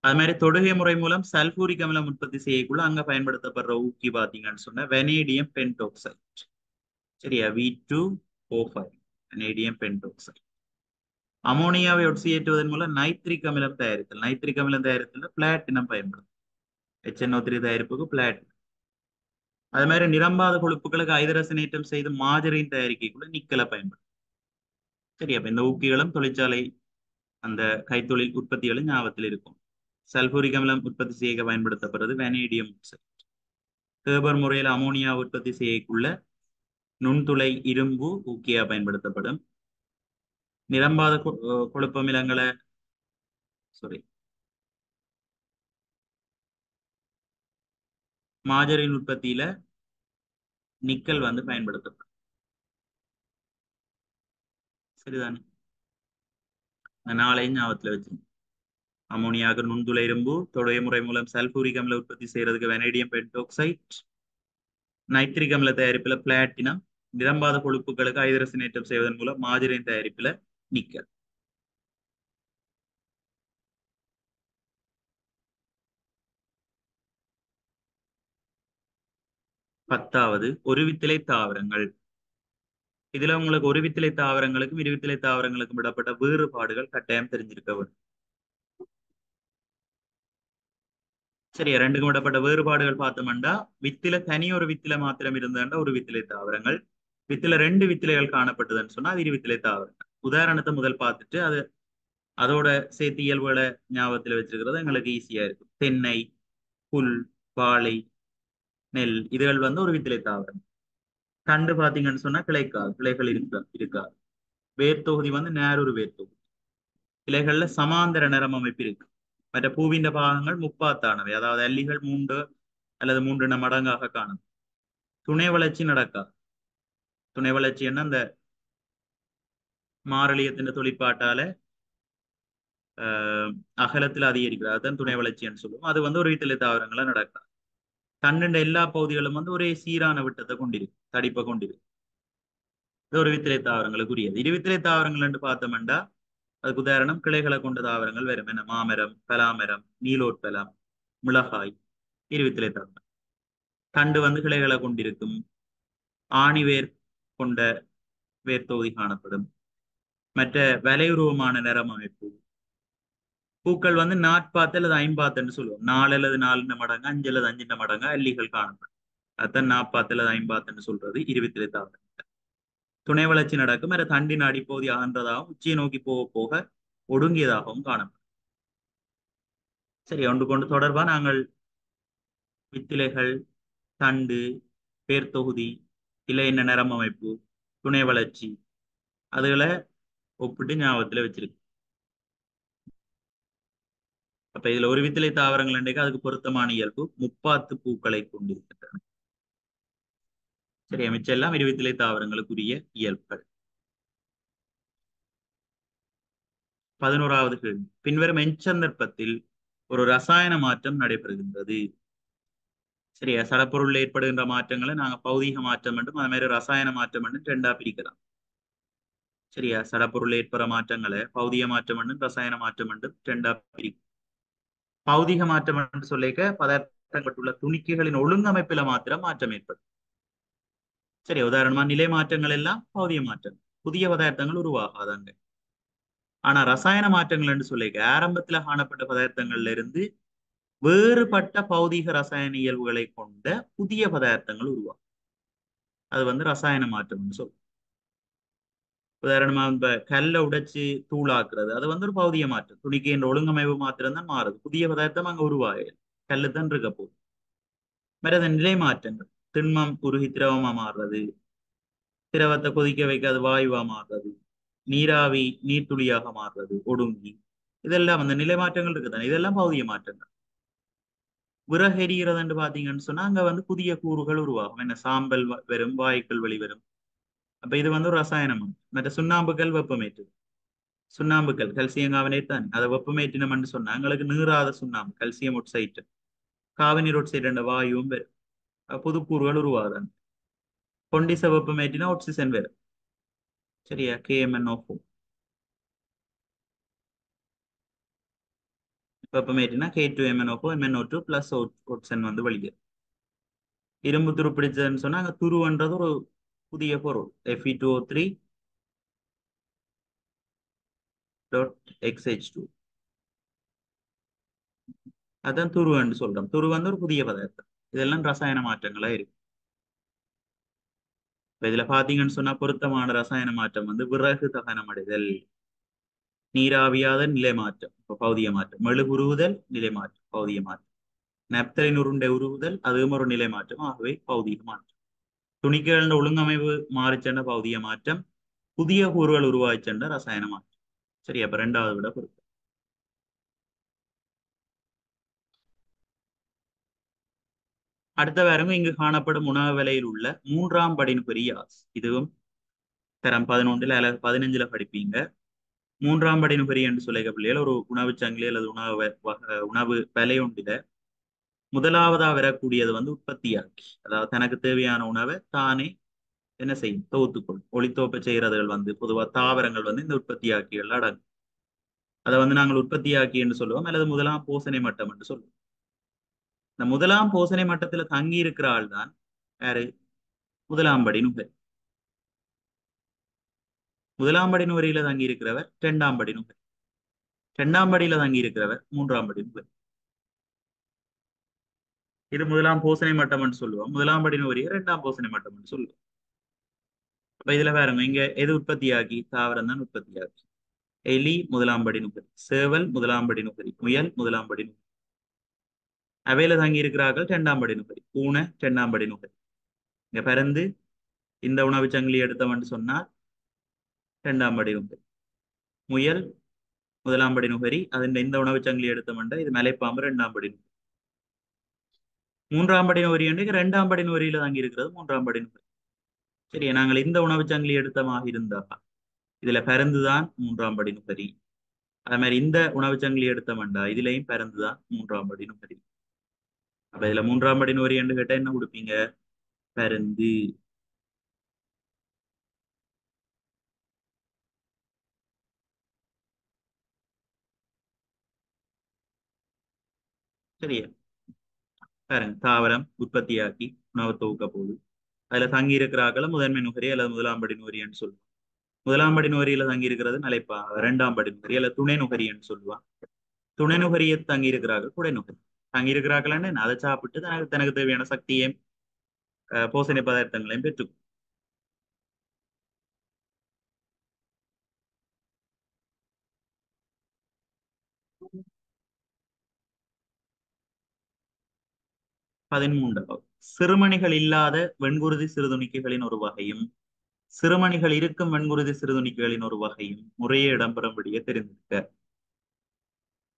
அது மாதிரி தொடுகை முறை மூலம் சல்பூரிக் அமிலம் உற்பத்தி செய்யக்குள்ள அங்க பயன்படுத்தப்படுற ஊக்கி பாத்தீங்கன்னு சொன்னா வெனேடியம் பென்டாக்சைடு. சரியா, V2O5, வெனேடியம் பென்டாக்சைடு. அமோனியாவை ஒட்சியேற்றுவதன் மூலம் நைட்ரிக் அமிலம் தயாரித்தல், நைட்ரிக் அமிலம் தயாரித்தல் பிளாட்டினம் பயன்படும், HNO3 தயாரிப்புக்கு பிளாட்டினம். அது மாதிரி நிரம்பாத கொழுப்புகளுக்கு ஐதரசனேற்றம் செய்து மாஜரின் தயாரிக்கக்குள்ள நிக்கலை பயன்படும். சரி, அப்ப இந்த ஊக்கிகளும் தொழிற்சாலை அந்த கைத்தொழில் உற்பத்திகளும் ஞாபகத்தில் இருக்கும். சல்பூரிக் அமிலம் உற்பத்தி செய்ய பயன்படுத்தப்படுறது வெனேடியம் ஆக்சைடு. கேபர் முறையில் அமோனியா உற்பத்தி செய்யக்குள்ள நுண்துளை இரும்பு ஊக்கியா பயன்படுத்தப்படும். நிரம்பாத கொழுப்பமிலங்களை, சாரி, மாஜரின் உற்பத்தியில நிக்கல் வந்து பயன்படுத்தப்படும். சரிதானே? இந்த நாளையும் ஞாபகத்துல வச்சு அமோனியாக நுண்துளை இரும்பு தொடை முறை மூலம் சல்பூரிக் அமில உற்பத்தி செய்யறதுக்கு வெனேடியம் பென்டாக்சைட், நைட்ரிக் அமில தயாரிப்புல பிளாட்டினம், நிரம்பாத கொழுப்புகளுக்கு ஐதரசனேற்றம் செய்வதன் மூலம் மாஜரின் தயாரிப்புல நிக்கல். 10வது ஒருவித்திலை தாவரங்கள். இதுல உங்களுக்கு ஒருவித்திலை தாவரங்களுக்கும் இருவித்திலை தாவரங்களுக்கும் விடப்பட்ட வேறுபாடுகள் கட்டாயம் தெரிஞ்சிருக்க வேண்டும். சரி, ரெண்டுக்கும் விடப்பட்ட வேறுபாடுகள் பார்த்தோம்னா, வித்தில தனி ஒரு வித்தில மாத்திரம் இருந்தாண்டா ஒரு வித்திலை தாவரங்கள், வித்தில ரெண்டு வித்திலைகள் காணப்பட்டதுன்னு சொன்னா அது இருவித்திலை தாவரங்கள். உதாரணத்தை முதல் பார்த்துட்டு அது அதோட சேர்த்து இயல்புகளை ஞாபகத்துல வச்சிருக்கிறது எங்களுக்கு ஈஸியா இருக்கும். தென்னை, புல், வாழை, நெல் இதுகள் வந்து ஒரு வித்திலை தாவரம். தண்டு பாத்தீங்கன்னு சொன்னா கிளைக்காது, கிளைகள் இருக்காது. வேர் தொகுதி வந்து நேரொரு வேர் தொகுதி. இலைகள்ல சமாந்தர நிறம் அமைப்பு இருக்கு. மற்ற பூவின் பாகங்கள் முப்பாத்தானவை, அதாவது அல்லிகள் மூன்று அல்லது மூன்று மடங்காக காணும். துணை வளர்ச்சி நடக்காது. துணை வளர்ச்சி என்ன, அந்த மாரளியத்தின் தொழிற்பாட்டால அகலத்தில் அதிகரிக்கிறது, அதுதான் துணை வளர்ச்சின்னு சொல்லுவோம். அது வந்து ஒரு வித்திலை தாவரங்கள நடக்காது. தண்டுண்ட எல்லா பகுதிகளும் வந்து ஒரே சீரான விட்டத்தை கொண்டிருக்கு, தடிப்பை கொண்டிருக்கு. இது ஒரு வித்திலை தாவரங்களுக்குரியது. இருவித்திலை தாவரங்கள் என்று பார்த்தோம்னா அதுக்கு உதாரணம் கிளைகளை கொண்ட தாவரங்கள் வரும். என்ன, மாமரம், பலாமரம், நீலோட்பலம், மிளகாய் இருவித்திலை தாவரம். தண்டு வந்து கிளைகளை கொண்டிருக்கும். ஆணி வேர் கொண்ட வேர் தொகுதி காணப்படும். மற்ற வலையுருவமான நிறம் அமைப்பு. பூக்கள் வந்து நாட்பாத்து அல்லது ஐம்பாத்துன்னு சொல்லுவோம். 4 அல்லது 4 மடங்கு, 5 அல்லது 5 மடங்கு அல்லிகள் காணப்படும். அதான் நாப்பாத்து அல்லது ஐம்பாத்துன்னு சொல்றது இருவித்திலை தாவரம். துணை வளர்ச்சி நடக்கும். வேற தண்டின் அடிப்பகுதி அகன்றதாகவும் உச்சியை நோக்கி போக போக ஒடுங்கியதாகவும் காணப்படும். சரி, ஒன்று கொண்டு தொடர்பா நாங்கள் வித்திலைகள், தண்டு, வேர் தொகுதி, இலை என்ன நிறம் அமைப்பு, துணை வளர்ச்சி அதுகளை ஒப்பிட்டு ஞாபகத்துல வச்சிருக்கு. அப்ப இதுல ஒரு வித்திலை தாவரங்கள் இன்றைக்கு அதுக்கு பொருத்தமான இயல்பு முப்பாத்து பூக்களை கொண்டிருக்கின்றன. சரி, மிச்சம் எல்லாம் இருவித்திலை தாவரங்களுக்குரிய இயல்புகள். 11வது கேள்வி. பின்வரும் எச்சந்தர்ப்பத்தில் ஒரு ரசாயன மாற்றம் நடைபெறுகின்றது. சரியா, சடப்பொருள் ஏற்படுகின்ற மாற்றங்களை நாங்க பௌதீக மாற்றம் என்றும் அது மாதிரி ரசாயன மாற்றம் என்றும் ரெண்டா பிரிக்கலாம். சரியா, சடப்பொருள் ஏற்படுற மாற்றங்களை பௌதிக மாற்றம் என்றும் ரசாயன மாற்றம் என்றும் ரெண்டா பிரிக்கும். பௌதிக மாற்றம் என்று சொல்லிக்க பதார்த்தப்பட்டுள்ள துணிக்கைகளின் ஒழுங்கமைப்பில மாத்திரம் மாற்றம் ஏற்படும். சரி, உதாரணமா நிலை மாற்றங்கள் எல்லாம் பௌதிக மாற்றம், புதிய பதார்த்தங்கள் உருவாகாதாங்க. ஆனா ரசாயன மாற்றங்கள் என்று சொல்லிக்க ஆரம்பத்துல காணப்பட்ட பதார்த்தங்கள்ல இருந்து வேறுபட்ட பௌதிக ரசாயன இயல்புகளை கொண்ட புதிய பதார்த்தங்கள் உருவாகும். அது வந்து ரசாயன மாற்றம்னு சொல்லுவோம். உதாரணமா இப்ப கல்லை உடைச்சு தூளாக்குறது அது வந்து ஒரு பௌதிக மாற்றம். துணிக்கு என்ற ஒழுங்கமைவு மாத்திரம் தான் மாறுது, புதிய பதார்த்தம் அங்க உருவாக கல்லு தான் இருக்க போகுது. வேற நிலை மாற்றங்கள், திண்மம் உருகி திரவமா மாறுறது, திரவத்தை கொதிக்க வைக்க அது வாயுவா மாறுறது, நீராவி நீர்த்துளியாக மாறுறது ஒடுங்கி, இதெல்லாம் அந்த நிலை மாற்றங்கள் இருக்குதானே, இதெல்லாம் பௌதிக மாற்றங்கள். விறகு எரிகிறதுன்னு பாத்தீங்கன்னு சொன்னா அங்க வந்து புதிய கூறுகள் உருவாகும். என்ன, சாம்பல் வரும், வாயுக்கள் வெளிவரும். அப்ப இது வந்து ஒரு ரசாயனம். மற்ற சுண்ணாம்புகள் வெப்பமேற்று, சுண்ணாம்புகள் கல்சியம் கார்பனேட் தான், அதை வெப்பமேற்றினம்னு சொன்னா எங்களுக்கு நீராத சுண்ணாம்பு கல்சியம் ஒட்சைட்டு, காவினீர் ஒட்சைடு என்ற வாயுவும் வரும். புது கூறுகள் உருவாகுது. கொண்டிச வெப்பமேற்றினா ஆக்சிஜன் வரும். சரியா, KMnO4. வெப்பமேற்றினா K2MnO4 MnO2 பிளஸ் ஓட்சன் வந்து வெளியேறும். இரும்பு துரு பிடிச்சதுன்னு சொன்னா அங்க துருவன்றது ஒரு புதிய பொருள், Fe2O3 .XH2. அதான் துருவன்னு சொல்றோம். துரு வந்து ஒரு புதிய பதார்த்தம். இதெல்லாம் ரசாயன மாற்றங்களா இருக்கு. இப்ப இதுல பாத்தீங்கன்னு சொன்னா பொருத்தமான ரசாயன மாற்றம் வந்து விறகு தகனமடைதல், நீராவியாத நிலை மாற்றம் இப்ப பௌதிக மாற்றம், மெழுகுருவுதல் நிலை மாற்றம் பௌதிக மாற்றம், நப்தலின் உருண்டை உருவுதல் அதுவும் ஒரு நிலை மாற்றம், ஆகவே பௌதிக மாற்றம். துணிக்கைகளின் ஒழுங்கமைவு மாறிச்சென்ற பௌதிக மாற்றம், புதிய கூறுகள் உருவாய்ச்சென்ற ரசாயன மாற்றம். சரி, அப்ப ரெண்டாவது விட பொருத்தம். அடுத்த வாரம் இங்கு காணப்படும் உணவு விலையில் உள்ள மூன்றாம் படிநிபுரி யாஸ். இதுவும் தரம் 11ல அல்லது 15ல படிப்பீங்க. மூன்றாம் படிநிபுரி என்று சொல்லிய பிள்ளைகள் ஒரு உணவு சங்கிலி அல்லது உணவு விலை ஒன்றில முதலாவதா வரக்கூடியது வந்து உற்பத்தியாக்கி, அதாவது தனக்கு தேவையான உணவை தானே என்ன செய்யும், தொகுத்துக்கொள்ளும். ஒளித்தோப்பை செய்யறதுகள் வந்து பொதுவா தாவரங்கள் வந்து இந்த உற்பத்தியாக்கிகள் அடங்கும். அதை வந்து நாங்கள் உற்பத்தியாக்கி என்று சொல்லுவோம், அல்லது முதலாம் போசனை மட்டம் என்று சொல்லுவோம். இந்த முதலாம் போசனை மட்டத்துல தங்கி இருக்கிற ஆள் தான் யாரு, முதலாம் படி நுகர். முதலாம் படி நுகரில தங்கி இருக்கிறவர் இரண்டாம் படி நுகர். இரண்டாம் படியில தங்கி இருக்கிறவர் மூன்றாம் படி நுகர். இது முதலாம் போசனை மட்டம் என்று சொல்லுவோம். முதலாம் படி நுகரிய இரண்டாம் போசனை மட்டம் என்று சொல்லுவோம். அப்ப இதுல பாருங்க, இங்க எது உற்பத்தியாகி, தாவரம் தான் உற்பத்தியாகி. எலி முதலாம் படி நுகரி, சேவல் முதலாம் படி நுகரி, முயல் முதலாம் படி நுகரி. அவையில தங்கி இருக்கிறார்கள் இரண்டாம் படி நுகரி, பூனை இரண்டாம் படி நுகரி. இங்க பிறந்து இந்த உணவு சங்கிலி எடுத்தவன் சொன்னால் இரண்டாம் படி நுகரி. முயல் முதலாம் படி நுகரி, അതിന്റെ இந்த உணவு சங்கிலி எடுத்தவன் இது மலைப்பாம்பு இரண்டாம் படி நுகரி. மூன்றாம் படி நுகரி என்று இரண்டாம் படி நுகரியில தங்கி இருக்கிறது மூன்றாம் படி நுகரி. சரி, நாங்கள் இந்த உணவு சங்கிலி எடுத்தமாக இருந்தா இதுல பிறந்துதான் மூன்றாம் படி நுகரி. அதே மாதிரி இந்த உணவு சங்கிலி எடுத்தவன்டா இதுலயும் பிறந்துதான் மூன்றாம் படி நுகரி. அப்ப இதுல மூன்றாம் படி நுகரி என்று கேட்டா என்ன கொடுப்பீங்க, பருந்து. சரியா, பாருங்க, தாவரம் உற்பத்தியாக்கி உணவு தொகுக்க போகுது. அதுல தங்கி இருக்கிறாக்களை முதன்மை நுகரி அல்லது முதலாம் படி நுகரின்னு சொல்லுவோம். முதலாம் படி நுகரியில தங்கி இருக்கிறது நிலைப்பா இரண்டாம் படி நுகரி அல்லது துணை நுகரின்னு சொல்லுவான். துணை நுகரியை தங்கி இருக்கிறார்கள் குடை நுகரி. தங்கி இருக்கிறார்கள்னு அதை சாப்பிட்டு தனக்கு தனக்கு தேவையான சக்தியையும் போஷணை பதார்த்தங்களையும் பெற்றுக்கும். 13. சிறுமணிகள் இல்லாத வெண்குருதி சிறுதுணிக்கைகளின் ஒரு வகையும் சிறுமணிகள் இருக்கும் வெண்குருதி சிறுதுணிக்கைகளின் ஒரு வகையும் முறையே இடம்பெறும்படியே தெரிந்திருக்க.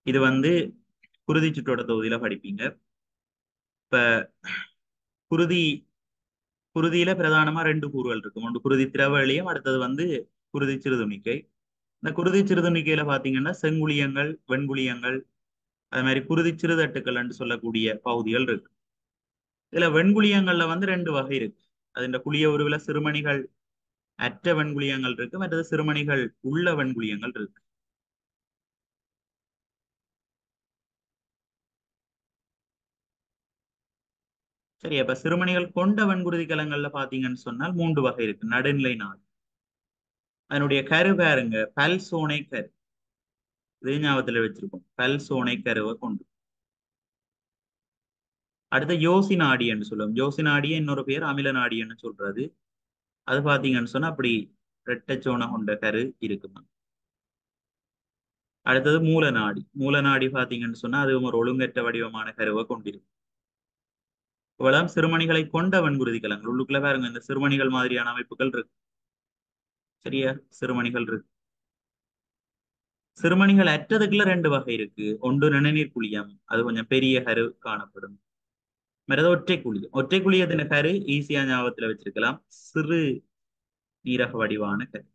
இது வந்து குருதி சுற்றோட தொகுதியில படிப்பீங்க. இப்ப குருதி குருதியில பிரதானமா ரெண்டு கூறுகள் இருக்கும். ஒன்று குருதி திரவலியம், அடுத்தது வந்து குருதி சிறுதுணிக்கை. இந்த குருதி சிறுதுணிக்கையில பாத்தீங்கன்னா செங்குளியங்கள், வெண்குளியங்கள், அது மாதிரி குருதி சிறுதட்டுக்கள் என்று சொல்லக்கூடிய பகுதிகள் இருக்கு. இதுல வெண்குளியங்கள்ல வந்து ரெண்டு வகை இருக்கு. அது இந்த குளிய உருவில சிறுமணிகள் அற்ற வெண்குளியங்கள் இருக்கு, மற்றது சிறுமணிகள் உள்ள வெண்குளியங்கள் இருக்கு. சரி, அப்ப சிறுமணிகள் கொண்ட வெண்குருதி கலங்கள்ல பாத்தீங்கன்னு சொன்னால் மூன்று வகை இருக்கு. நடுநிலை நாடு, அதனுடைய கரு பாருங்க, பல்சோனை கரு. இது ஞாபகத்துல வச்சிருக்கோம், பல்சோனை கருவை கொண்டு. அடுத்த யோசி நாடி என்று சொல்லுவோம். யோசி நாடியை இன்னொரு பேர் அமில நாடி என்று சொல்றது. அது பாத்தீங்கன்னு சொன்னா அப்படி இரட்டைச்சோனை கொண்ட கரு இருக்குமா. அடுத்தது மூல நாடி. மூல நாடி பாத்தீங்கன்னு சொன்னா அது ஒரு ஒழுங்கற்ற வடிவமான கருவை கொண்டிருக்கும். இவ்வளவு சிறுமணிகளை கொண்ட வன்குருதி கலங்கள். உள்ளுக்குள்ள பாருங்க, இந்த சிறுமணிகள் மாதிரியான அமைப்புகள் இருக்கு. சரியா, சிறுமணிகள் இருக்கு. சிறுமணிகள் அற்றதுக்குள்ள ரெண்டு வகை இருக்கு. ஒன்று நிணநீர் குழியம், அது கொஞ்சம் பெரிய கரு காணப்படும். மற்றது ஒற்றை குழியம். ஒற்றை குழியத்தின கரு ஈஸியா ஞாபகத்துல வச்சிருக்கலாம், சிறு நீரக வடிவான கரு.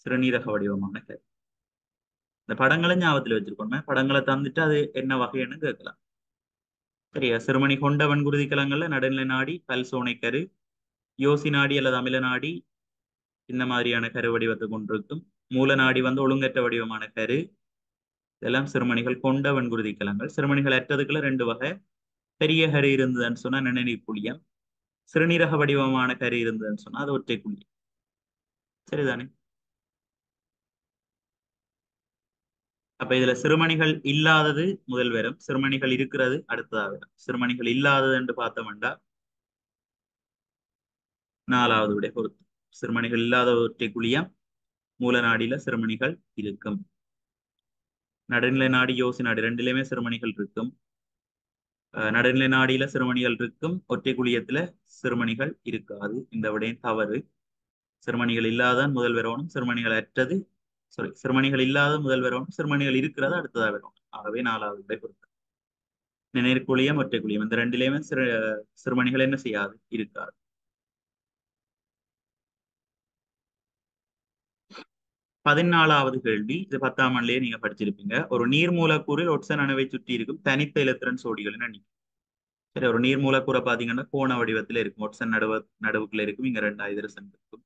சிறுநீரக வடிவமான கரு. இந்த படங்களை ஞாபகத்துல வச்சிருக்கோமே, படங்களை தந்துட்டு அது என்ன வகைன்னு கேட்கலாம். சரியா, சிறுமணி கொண்ட வன்குருதி கலங்கள்ல நடுநிலை நாடி, பல்சோனை கரு, யோசி நாடி அல்லது அமில நாடி இந்த மாதிரியான கரு வடிவத்தை கொண்டிருக்கும். மூல நாடி வந்து ஒழுங்கற்ற வடிவமான கரு. இதெல்லாம் சிறுமணிகள் கொண்ட வன்குருதி கலங்கள். சிறுமணிகள் அற்றதுக்குள்ள ரெண்டு வகை. பெரிய கரு இருந்ததுன்னு சொன்னா நிணநீர் குழியம், சிறுநீரக வடிவமான கரு இருந்ததுன்னு சொன்னா அது ஒற்றை குழியம். சரிதானே. அப்ப இதுல சிறுமணிகள் இல்லாதது முதல் வரும், சிறுமணிகள் இருக்கிறது அடுத்ததாக வரும். சிறுமணிகள் இல்லாதது என்று பார்த்தோம்டா நாலாவது விட பொருத்து. சிறுமணிகள் இல்லாத ஒற்றை குழியம், மூல நாடியில சிறுமணிகள் இருக்கும். நடுநிலை நாடி, யோசி நாடி ரெண்டுலயுமே சிறுமணிகள் இருக்கும். நடுநிலை நாடியில சிறுமணிகள் இருக்கும், ஒற்றை குழியத்துல சிறுமணிகள் இருக்காது. இந்த விடயம் தவறு. சிறுமணிகள் இல்லாதான் முதல் வரணும், சிறுமணிகள் அற்றது சிறுமணிகள் இல்லாத முதல் வரணும், சிறுமணிகள் இருக்கிறது அடுத்ததா வரணும். ஆகவே நாலாவது விடை பொருத்து. நேர்குழியம் ஒற்றை குழியம் இந்த ரெண்டிலையுமே சிறுமணிகள் என்ன செய்யாது இருக்காது. 14வது கேள்வி, இது 10ஆம் ஆண்டுலயே நீங்க படிச்சிருப்பீங்க. ஒரு நீர் மூலக்கூறில் ஒட்சன் அணுவை சுற்றி இருக்கும் தனித்த இலத்திரன் சோடிகளின் எண்ணிக்கை. சரி, ஒரு நீர் மூலக்கூறை பாத்தீங்கன்னா கோண வடிவத்துல இருக்கும். ஒட்சன் நடுவுக்குள்ள இருக்கும். இங்க 2 ஹைட்ரஜன் இருக்கும்.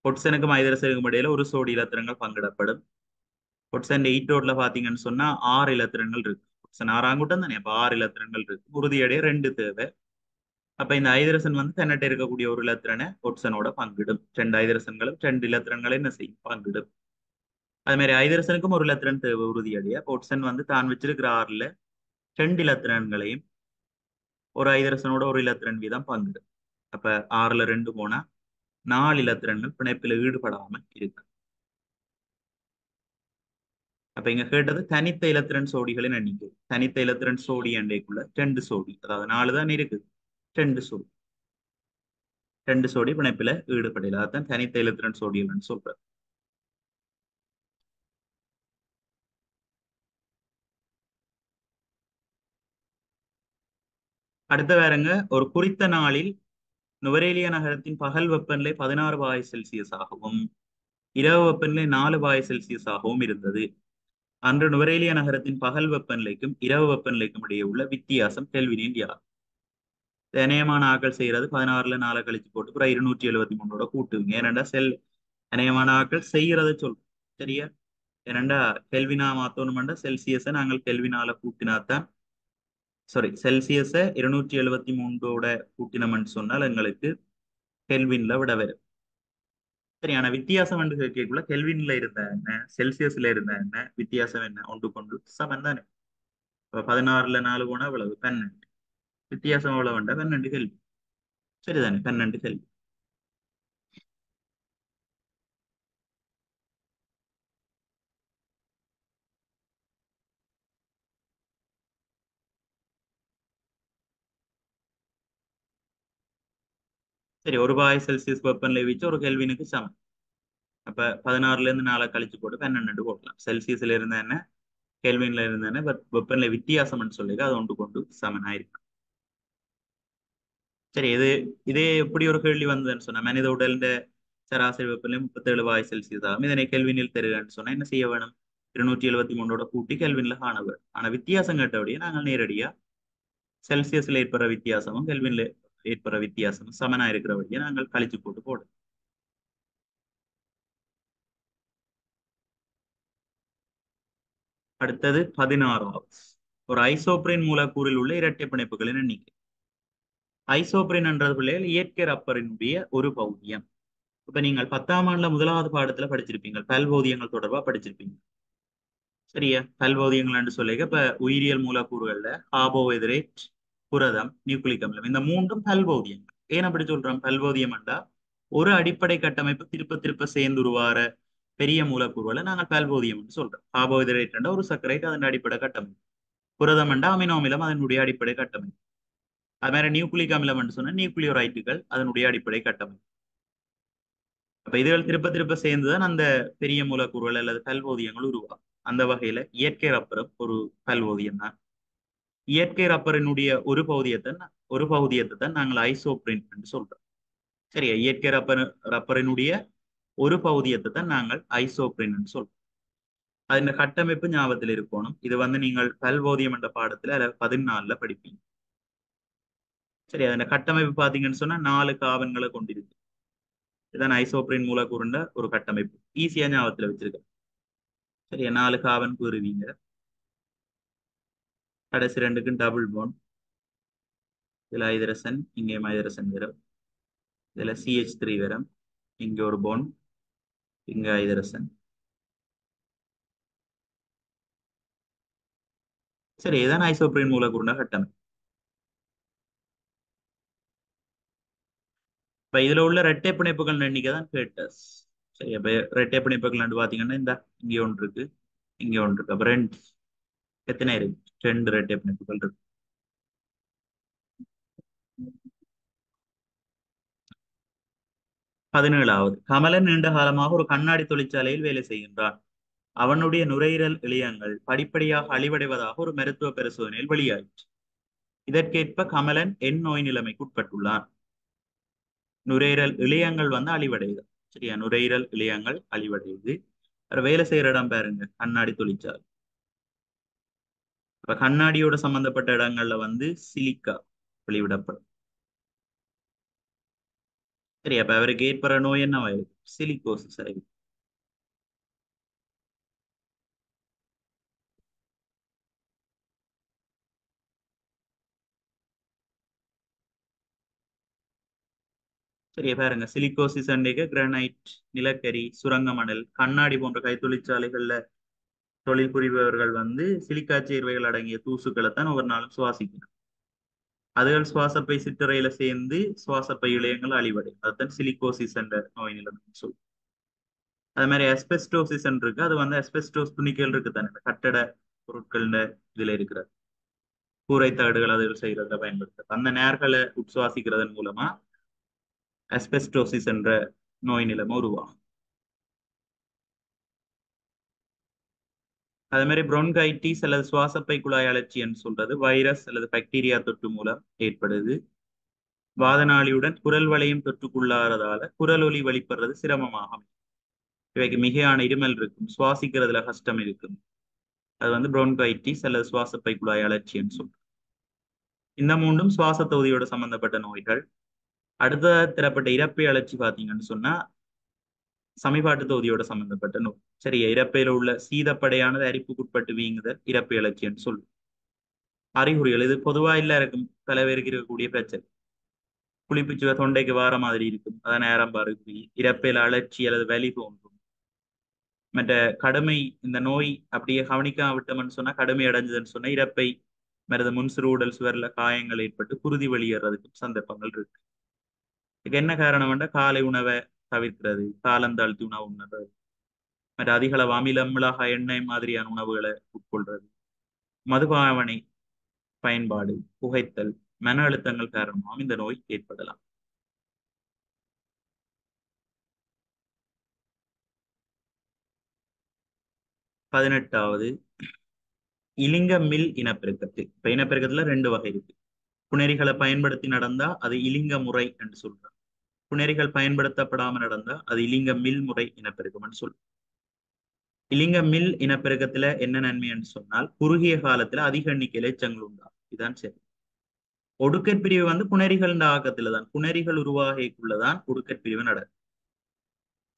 ஒட்சனுக்கும் ஹைட்ரஜனுக்கும் இடையில ஒரு சோடி இலத்திரங்கள் பங்கிடப்படும். ஒட்சன் ஈட்டோட்ல பாத்தீங்கன்னு சொன்னா 6 இலத்திரங்கள் இருக்கு. ஒட்சன் 6ஆம் கூட்டம் தானே, அப்ப 6 இலத்திரங்கள் இருக்கு. உறுதியடைய 2 தேவை. அப்ப இந்த ஹைட்ரஜன் வந்து தன்னிட்ட இருக்கக்கூடிய ஒரு இலத்திரனை ஒட்சனோட பங்கிடும். 2 ஹைட்ரஜன்களும் 2 இலத்திரங்களை என்ன செய்யும், பங்கிடும். அது மாதிரி ஹைட்ரஜனுக்கும் ஒரு இலத்திரன் தேவை உறுதியடைய. அப்ப ஒட்சன் வந்து தான் வச்சிருக்கிற 6ல 2 இலத்திரன்களையும் ஒரு ஹைட்ரஜனோட ஒரு இலத்திரன் வீதம் பங்கிடும். அப்ப 6ல 2 போனா 4 இலத்திரன்கள் பிணைப்பில் ஈடுபடாம இருக்கு. அப்ப இங்க கேட்டது தனித்த இலத்திரன் சோடிகளின் எண்ணிக்கை. தனித்த இலத்திரன் சோடி எண்டைக்குள்ள 2 சோடி, அதாவது 4 தான் இருக்கு, 2 சோடி, 2 சோடி பிணைப்பில ஈடுபடல. அதான் தனித்த இலத்திரன் சோடிகள்னு சொல்றது. அடுத்த வேறங்க, ஒரு குறித்த நாளில் நுவரேலியா நகரத்தின் பகல் வெப்பநிலை 16 பாகை செல்சியஸ் ஆகவும் இரவு வெப்பநிலை 4 பாகை செல்சியஸ் ஆகவும் இருந்தது. அன்று நுவரேலியா நகரத்தின் பகல் வெப்பநிலைக்கும் இரவு வெப்பநிலைக்கும் இடையே உள்ள வித்தியாசம் கெல்வினில் யார்? இணையமான ஆக்கள் செய்யறது 16ல 4 கழிச்சு போட்டு அப்புறம் 273 கூட்டுவீங்க. ஏனண்டா இணையமான ஆக்கள் செய்யறதை சொல்றோம். சரியா? ஏனண்டா கெல்வினா மாத்தணும்டா செல்சியஸை நாங்கள் கெல்வினால கூட்டினாத்தான், சாரி செல்சியஸை 273 கூட்டினோம்னு சொன்னால் எங்களுக்கு கெல்வின்ல விட வரும். சரியான வித்தியாசம் என்று கேட்கக்குள்ள கெல்வின்ல இருந்த என்ன, செல்சியஸ்ல இருந்த என்ன வித்தியாசம் என்ன, ஒன்று கொண்டு சமன் தானே. 16ல 4 போனா எவ்வளவு, 12. வித்தியாசம் எவ்வளவு வேண்டாம், 12 கெல்வி. சரிதானே, 12 கெல்வி. சரி, 1 பாகை செல்சியஸ் வெப்பநிலை வச்சு ஒரு கெல்வினுக்கு சமம். அப்ப 16ல இருந்து 4 கழிச்சு போட்டு 12 போடலாம். செல்சியஸ்ல இருந்த என்ன, கெல்வின்ல இருந்த என்ன, வெப்பநிலை வித்தியாசம்னு சொல்லி அது ஒன்று கொண்டு சமனாயிருக்கு. சரி, இதே எப்படி ஒரு கேள்வி வந்ததுன்னு சொன்னா, மனித உடலின் சராசரி வெப்பநிலை 37 பாகை செல்சியஸ் ஆகும். இதனை கெல்வினில் தருகன்னு சொன்னா என்ன செய்ய வேணும், 273 கூட்டி கெல்வின்ல காண வேணும். ஆனா வித்தியாசம் கேட்டபடியே நாங்கள் நேரடியா செல்சியஸ்ல ஏற்படுற வித்தியாசமும் கெல்வின்ல ஏற்படுற வித்தியாசமும் சமனா இருக்கிறபடியே நாங்கள் கழிச்சு போட்டு போடும். அடுத்தது 16வது, ஒரு ஐசோப்ரின் மூலக்கூறில் உள்ள இரட்டை பிணைப்புகளின் எண்ணிக்கை. ஐசோப்ரின் என்றது பிள்ளைகள் இயற்கை ரப்பரினுடைய ஒரு பகுதியம். இப்ப நீங்கள் 10ஆம் ஆண்டுல 1வது பாடத்துல படிச்சிருப்பீங்க, பல்போதியங்கள் தொடர்பா படிச்சிருப்பீங்க. சரியா? பல்போதியங்கள் என்று சொல்லிக்க இப்ப உயிரியல் மூலக்கூறுகள்ல கார்போஹைட்ரேட், புரதம், நியூக்ளிக் அமிலம், இந்த மூன்றும் பல்போதியங்கள். ஏன் அப்படி சொல்றோம் பல்போதியம் என்றா, ஒரு அடிப்படை கட்டமைப்பு திருப்ப திருப்ப சேர்ந்து உருவார பெரிய மூலக்கூறுகளை நாங்கள் பல்போதியம் என்று சொல்றோம். கார்போஹைட்ரேட் என்ற ஒரு சர்க்கரைட் அதன் அடிப்படை கட்டமைப்பு, புரதம் என்ற அமினோ அமிலம் அதனுடைய அடிப்படை கட்டமைப்பு, அது மாதிரி நியூக்ளிக் அமிலம் என்று சொன்னா நியூக்ளியோரைட்டுகள் அதனுடைய அடிப்படை கட்டமைப்பு. அப்ப இதுகள் திருப்ப திருப்ப சேர்ந்துதான் அந்த பெரிய மூலக்கூறுகள் அல்லது பல்போதியங்கள் உருவாகும். அந்த வகையில இயற்கை ரப்பரும் ஒரு பல்போதியம் தான். இயற்கை ரப்பரினுடைய ஒரு பகுதியத்தை தான் நாங்கள் ஐசோப்ரின் என்று சொல்றோம். சரியா? இயற்கை ரப்பரினுடைய ஒரு பகுதியத்தை தான் நாங்கள் ஐசோப்ரின் என்று சொல்றோம். அதன் கட்டமைப்பு ஞாபகத்தில் இருக்கணும். இது வந்து நீங்கள் பல்போதியம் என்ற பாடத்துல 14ல படிப்பீங்க. சரி, அதன் கட்டமைப்பு பாத்தீங்கன்னு சொன்னா 4 காபன்களை கொண்டிருக்கு. இதான் ஐசோப்ரின் மூலக்கூறுண்ட ஒரு கட்டமைப்பு. ஈஸியா ஞாபகத்துல வச்சிருக்க. சரியா? 4 காபன் கூறுவீங்க. கடைசி ரெண்டுக்கும் டபுள் பாண்ட். இதுல ஹைட்ரசன், இங்கே ஹைட்ரசன் வரும். இதுல CH3 வரும். இங்க ஒரு பாண்ட், இங்க ஹைட்ரசன். சரி, இதான் ஐசோப்ரின் மூலக்கூறுண்ட கட்டமைப்பு. இப்ப இதுல உள்ள இரட்டை பிணைப்புகள் எண்ணிக்கை தான் கேட்டஸ். சரி, அப்ப இரட்டை பிணைப்புகள் பாத்தீங்கன்னா இந்த இங்க ஒன்று இருக்கு, இங்க ஒன்று இருக்கு. அப்ப ரெண்டு எத்தனை இருக்கு, 2 இரட்டை பிணைப்புகள் இருக்கு. 17வது, கமலன் நீண்ட காலமாக ஒரு கண்ணாடி தொழிற்சாலையில் வேலை செய்கின்றான். அவனுடைய நுரையீரல் இழையங்கள் படிப்படியாக அழிவடைவதாக ஒரு மருத்துவ பரிசோதனையில் வெளியாயிற்று. இதற்கேற்ப கமலன் என் நோய் நிலைமைக்கு உட்பட்டுள்ளான். நுரையீரல் இழையங்கள் வந்து அழிவடையுது. சரியா, நுரையீரல் இழையங்கள் அழிவடையுது. அவர் வேலை செய்யற இடம் பாருங்க, கண்ணாடி தொழிற்சாலை. இப்ப கண்ணாடியோட சம்பந்தப்பட்ட இடங்கள்ல வந்து சிலிக்கா வெளிவிடப்படும். சரி, அப்ப அவருக்கு ஏற்படுற நோய் என்னவாயிருக்கு? சிலிகோசிஸ் ஆயிருக்கு. சரியா பாருங்க, சிலிகோசிஸ் அண்டிக கிரானைட், நிலக்கரி, சுரங்க மணல், கண்ணாடி போன்ற கைத்தொழிற்சாலைகள்ல தொழில் புரிபவர்கள் வந்து சிலிக்கா சேர்வைகள் அடங்கிய தூசுக்களை தான் ஒவ்வொரு நாளும் சுவாசிக்கணும். அதுகள் சுவாசப்பை சிற்றறையில சேர்ந்து சுவாசப்பை இழையங்கள் அழிவடையும். அதுதான் சிலிகோசிஸ் என்ற நோய் நிலைமை சொல். அதே மாதிரி அஸ்பெஸ்டோசிஸ் இருக்கு. அது வந்து அஸ்பெஸ்டோஸ் துணிக்கைகள் இருக்கு தானே, இந்த கட்டட பொருட்கள்ல இதுல இருக்கிற கூரை தகடுகள் அதில் செய்யறதுல பயன்படுத்துறது. அந்த நேர்களை உட்சுவாசிக்கிறதன் மூலமா அஸ்பெஸ்டோசிஸ் என்ற நோய் நிலைமை உருவாகும். அதே மாதிரி புரோன்கைட்டிஸ் அல்லது சுவாசப்பை குழாய் அழற்சின்னு சொல்றது வைரஸ் அல்லது பாக்டீரியா தொற்று மூலம் ஏற்படுது. வாதநாளியுடன் குரல் வளையம் தொற்றுக்குள்ளாறதால குரல் ஒலி வெளிப்படுறது சிரமமாகும். இவைக்கு மிகையான இருமல் இருக்கும், சுவாசிக்கிறதுல கஷ்டம் இருக்கும். அது வந்து புரோன்கைட்டிஸ் அல்லது சுவாசப்பை குழாய் அழற்சின்னு சொல்றோம். இந்த மூன்றும் சுவாச தொகுதியோட சம்பந்தப்பட்ட நோய்கள். அடுத்த தரப்பட்ட இறப்பை அழற்சி பார்த்தீங்கன்னு சொன்னா சமிபாட்டு தொகுதியோட சம்பந்தப்பட்ட நோய். சரியா, இறப்பையில உள்ள சீதப்படையானது அரிப்புக்குட்பட்டு வீங்குதல் இறப்பை அழற்சின்னு சொல்லும். அறிகுறிகள் இது பொதுவா எல்லாருக்கும் பல பேருக்கு இருக்கக்கூடிய பிரச்சனை. புளிப்பிச்சுவ தொண்டைக்கு வார மாதிரி இருக்கும், அதான் நேரம் அறிகுறி. இறப்பையில அழற்சி அல்லது வலி தோன்றும். மற்ற கடுமை, இந்த நோய் அப்படியே கவனிக்காம விட்டோம்னு சொன்னா கடுமை அடைஞ்சதுன்னு சொன்னா இறப்பை மருது முன்சிறுவுடல் சுவர்ல காயங்கள் ஏற்பட்டு குருதி வெளியேறதுக்கும் சந்தர்ப்பங்கள் இருக்கு. இதுக்கு என்ன காரணம்னா காலை உணவை தவிர்க்கிறது, காலந்தாழ்த்தி உணவு உண்ணுறது, மற்ற அதிக அளவு அமிலம் மிளகாய் எண்ணெய் மாதிரியான உணவுகளை உட்கொள்றது, மதுபாவனை பயன்பாடு, புகைத்தல், மன அழுத்தங்கள் காரணமாகவும் இந்த நோய் ஏற்படலாம். 18வது இலிங்க மில் இனப்பெருக்கத்தில். இப்ப இனப்பெருக்கத்துல ரெண்டு வகை இருக்கு. புணரிகளை பயன்படுத்தி நடந்தா அது இலிங்க முறை என்று சொல்றோம். புணரிகள் பயன்படுத்தப்படாம நடந்தா அது இலிங்க மில் முறை இனப்பெருக்கம் சொல்றோம். இலிங்க மில் இனப்பெருக்கத்துல என்ன நன்மை என்று சொன்னால் குறுகிய காலத்துல அதிக எண்ணிக்கையில எச்சங்கள் உண்டாகும். இதுதான் சரி. ஒடுக்கற்பிரிவு வந்து புணரிகள் ஆக்கத்துல தான், புணரிகள் உருவாகிக்குள்ளதான் ஒடுக்கற்பிரிவு நடக்கும்.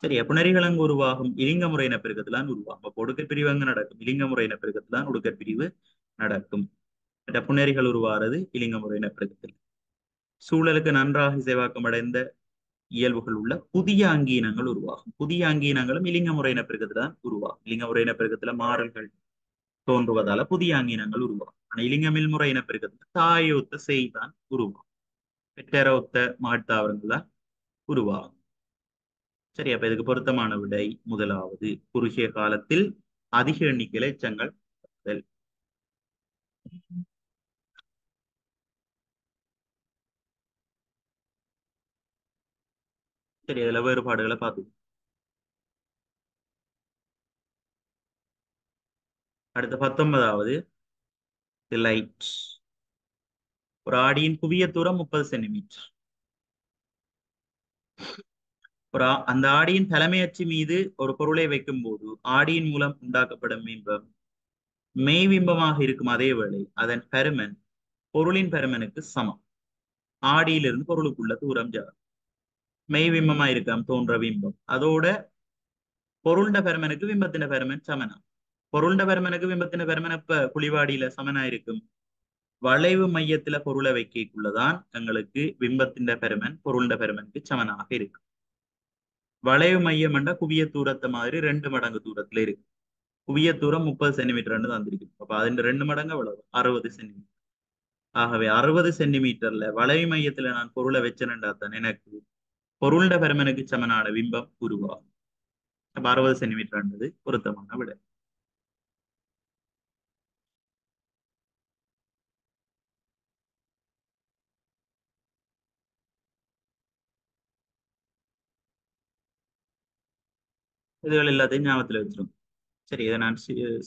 சரியா, புணரிகள் அங்கு உருவாகும் இலிங்க முறை இனப்பெருக்கத்துல தான் உருவாகும். அப்போ ஒடுக்கற்பிரிவு அங்கு நடக்கும் இலிங்க முறை இனப்பெருக்கத்துல தான் ஒடுக்கற்பிரிவு நடக்கும். மற்ற புணரிகள் உருவாகிறது இலிங்க முறை இனப்பெருக்கத்தில். சூழலுக்கு நன்றாக இசைவாக்கம் அடைந்த இயல்புகள் உள்ள புதிய அங்கீனங்கள் உருவாகும். புதிய அங்கீனங்களும் இலிங்க முறை இனப்பெருக்கத்துல தான் உருவாகும். இலிங்க முறை இனப்பெருக்கத்துல மாறல்கள் தோன்றுவதால புதிய அங்கீனங்கள் உருவாகும். ஆனா இலிங்கமில் முறை இனப்பெருக்கத்துல தாயொத்த செய்தான் உருவாகும். பெற்றரொத்த மாட்டாவரங்கள் தான் உருவாகும். சரி, அப்ப இதுக்கு பொருத்தமான விடை முதலாவது, குறுகிய காலத்தில் அதிக எண்ணிக்கையில எச்சங்கள் வருதல். சரி, அதுல வேறுபாடுகளை பார்த்து. அடுத்த 19வது லைட். ஒரு ஆடியின் குவிய தூரம் 30 சென்டிமீட்டர். அந்த ஆடியின் தலைமை அச்சு மீது ஒரு பொருளை வைக்கும் போது ஆடியின் மூலம் உண்டாக்கப்படும் பிம்பம் மெய்பிம்பமாக இருக்கும். அதே வேளை அதன் பருமன் பொருளின் பருமனுக்கு சமம். ஆடியிலிருந்து பொருளுக்குள்ள தூரம் ஜார். மெய்பிம்பமா இருக்காம் தோன்ற பிம்பம் அதோட பொருண்ட பருமனுக்கு பிம்பத்தின பருமன் சமனா. பொருண்ட பருமனுக்கு பிம்பத்தின பருமன் இப்ப குழிவாடியில சமனா இருக்கும். வளைவு மையத்துல பொருளை வைக்கக்குள்ளதான் எங்களுக்கு பிம்பத்தின் பருமன் பொருண்ட பருமனுக்கு சமனாக இருக்கு. வளைவு மையம் என்ற குவிய தூரத்தை மாதிரி 2 மடங்கு தூரத்துல இருக்கு. குவிய தூரம் 30 சென்டிமீட்டர் தந்திருக்கு. அப்ப அதின் 2 மடங்கு எவ்வளவு? 60 சென்டிமீட்டர். ஆகவே 60 சென்டிமீட்டர்ல வளைவு மையத்துல நான் பொருளை வச்சேன்டா தான் எனக்கு பொருள்ட பருமனுக்கு சமனான பிம்பம் உருவாகும். அப்ப 60 சென்டிமீட்டர்ன்றது பொருத்தமான விட. இதுகள் எல்லாத்தையும் ஞாபகத்துல வச்சிரும். சரி, இதை நான்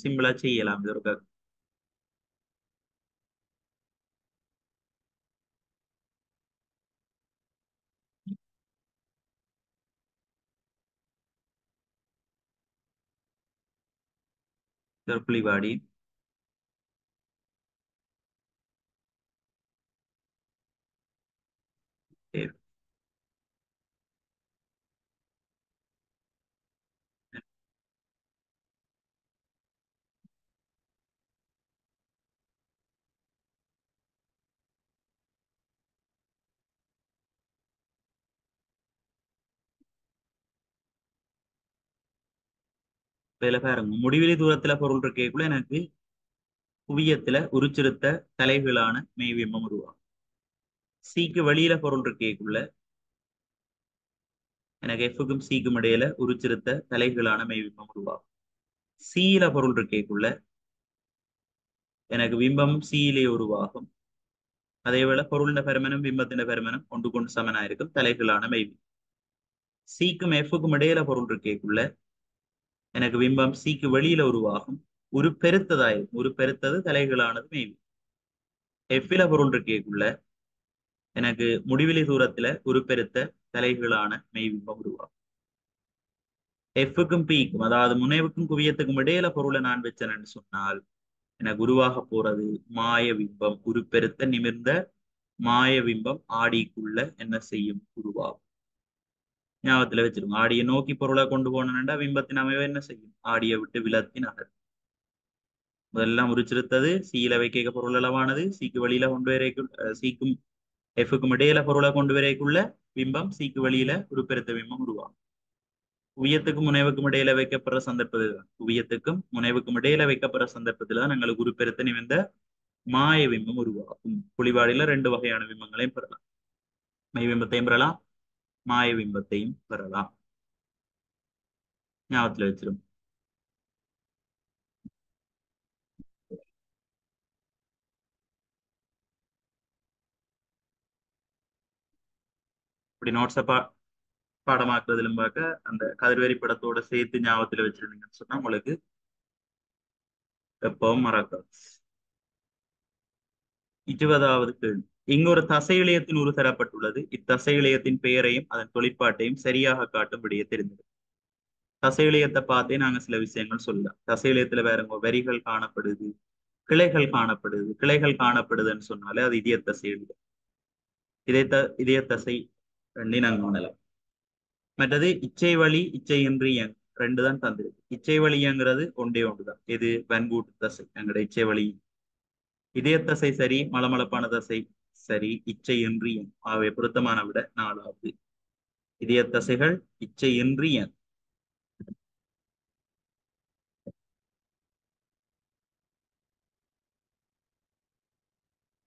சிம்பிளா செய்யலாம். இது ஒரு புள்ளிவாடி. சரி, இப்ப இதுல பாருங்க, முடிவெளி தூரத்துல பொருள் இருக்கக்குள்ள எனக்கு குவியத்துல உருச்சிருத்த தலைகீழான மெய்பிம்பம் உருவாகும். சிக்கு வெளியில பொருள் இருக்கக்குள்ள எனக்கு எஃப்க்கும் சிக்கும் இடையில உருச்சிருத்த தலைகீழான மெய்பிம்பம் உருவாகும். சியில பொருள் இருக்கக்குள்ள எனக்கு பிம்பம் சியிலே உருவாகும். அதேவேளை பொருளின் பெருமனும் பிம்பத்தின் பெருமனும் ஒன்று கொண்டு சமனாயிருக்கும் தலைகீழான மெய்பிம்பம். சிக்கும் எஃப்க்கும் இடையில பொருள் இருக்கக்குள்ள எனக்கு பிம்பம் சிக்கு வெளியில உருவாகும். ஒரு பெருத்ததாயிருக்கும். ஒரு பெருத்தது தலைகீழானது மெய்பிம்பம். எஃப்ல பொருள் இருக்கக்குள்ள எனக்கு முடிவிலி தூரத்துல ஒரு பெருத்த தலைகீழான மெய்பிம்பம் உருவாகும். எஃப்க்கும் பிக்கும், அதாவது முனைவுக்கும் குவியத்துக்கும் இடையில பொருளை நான் வச்சேன்னு சொன்னால் எனக்கு உருவாக போறது மாய பிம்பம். உருப்பெருத்த நிமிர்ந்த மாய பிம்பம் ஆடிக்குள்ள என்ன செய்யும்? உருவாகும். ஞாபகத்துல வச்சிருக்கோம். ஆடியை நோக்கி பொருளை கொண்டு போனேன்டா பிம்பத்தின் அமைவை என்ன செய்யும்? ஆடியை விட்டு விலத்தி நகர். முதல்லாம் உரிச்சிருத்தது சீல வைக்க பொருள் அளவானது சிக்கு வழியில கொண்டு வரைக்குள் சிக்கும் எஃப்க்கும் இடையில பொருளை கொண்டு வரைக்குள்ள பிம்பம் சிக்கு வழியில உருப்பெருத்த பிம்பம் உருவாகும். குவியத்துக்கும் முனைவுக்கும் இடையில வைக்கப்படுற சந்தர்ப்பத்தில் குவியத்துக்கும் முனைவுக்கும் இடையில வைக்கப்படுற சந்தர்ப்பத்துல தான் எங்களுக்கு உருப்பெருத்த நிமிர்ந்த மாய பிம்பம் உருவாகும். புலிவாடியில ரெண்டு வகையான பிம்பங்களையும் பெறலாம். மெய் பிம்பத்தையும் பெறலாம், மாய பிம்பத்தையும் பெறலாம். ஞாபகத்துல வச்சிரும். இப்படி நோட்ஸை பாடமாக்குறதுலும் பார்க்க அந்த கதிர்வரி படத்தோட சேர்த்து ஞாபகத்துல வச்சிருந்தீங்கன்னு சொன்னா உங்களுக்கு எப்பவும் மறக்காது. 20வது கேள்வி. இங்கு ஒரு தசை இழையத்தின் உரு தரப்பட்டுள்ளது. இத்தசை இழையத்தின் பெயரையும் அதன் தொழிற்பாட்டையும் சரியாக காட்டும்படியே தெரிந்தது. தசை இழையத்தை பார்த்தே நாங்க சில விஷயங்கள் சொல்லலாம். தசை இழையத்துல வேற வரிகள் காணப்படுது, கிளைகள் காணப்படுது. கிளைகள் காணப்படுதுன்னு சொன்னாலே அது இதய தசை இழையம். இதய தசை ரெண்டையும் நாங்க காணலாம். மற்றது இச்சை வழி இச்சை இன்றி ரெண்டு தான் தந்திருக்கு. இச்சை வழிங்கிறது ஒன்றே ஒன்றுதான். இது வன்கூட்டு தசை எங்கட இச்சை வழி. இதய தசை சரி, மலமளப்பான தசை சரி, இச்சை இன்றி ஆகவே பொருத்தமான விட 4வது. இதய தசைகள் இச்சை இன்றி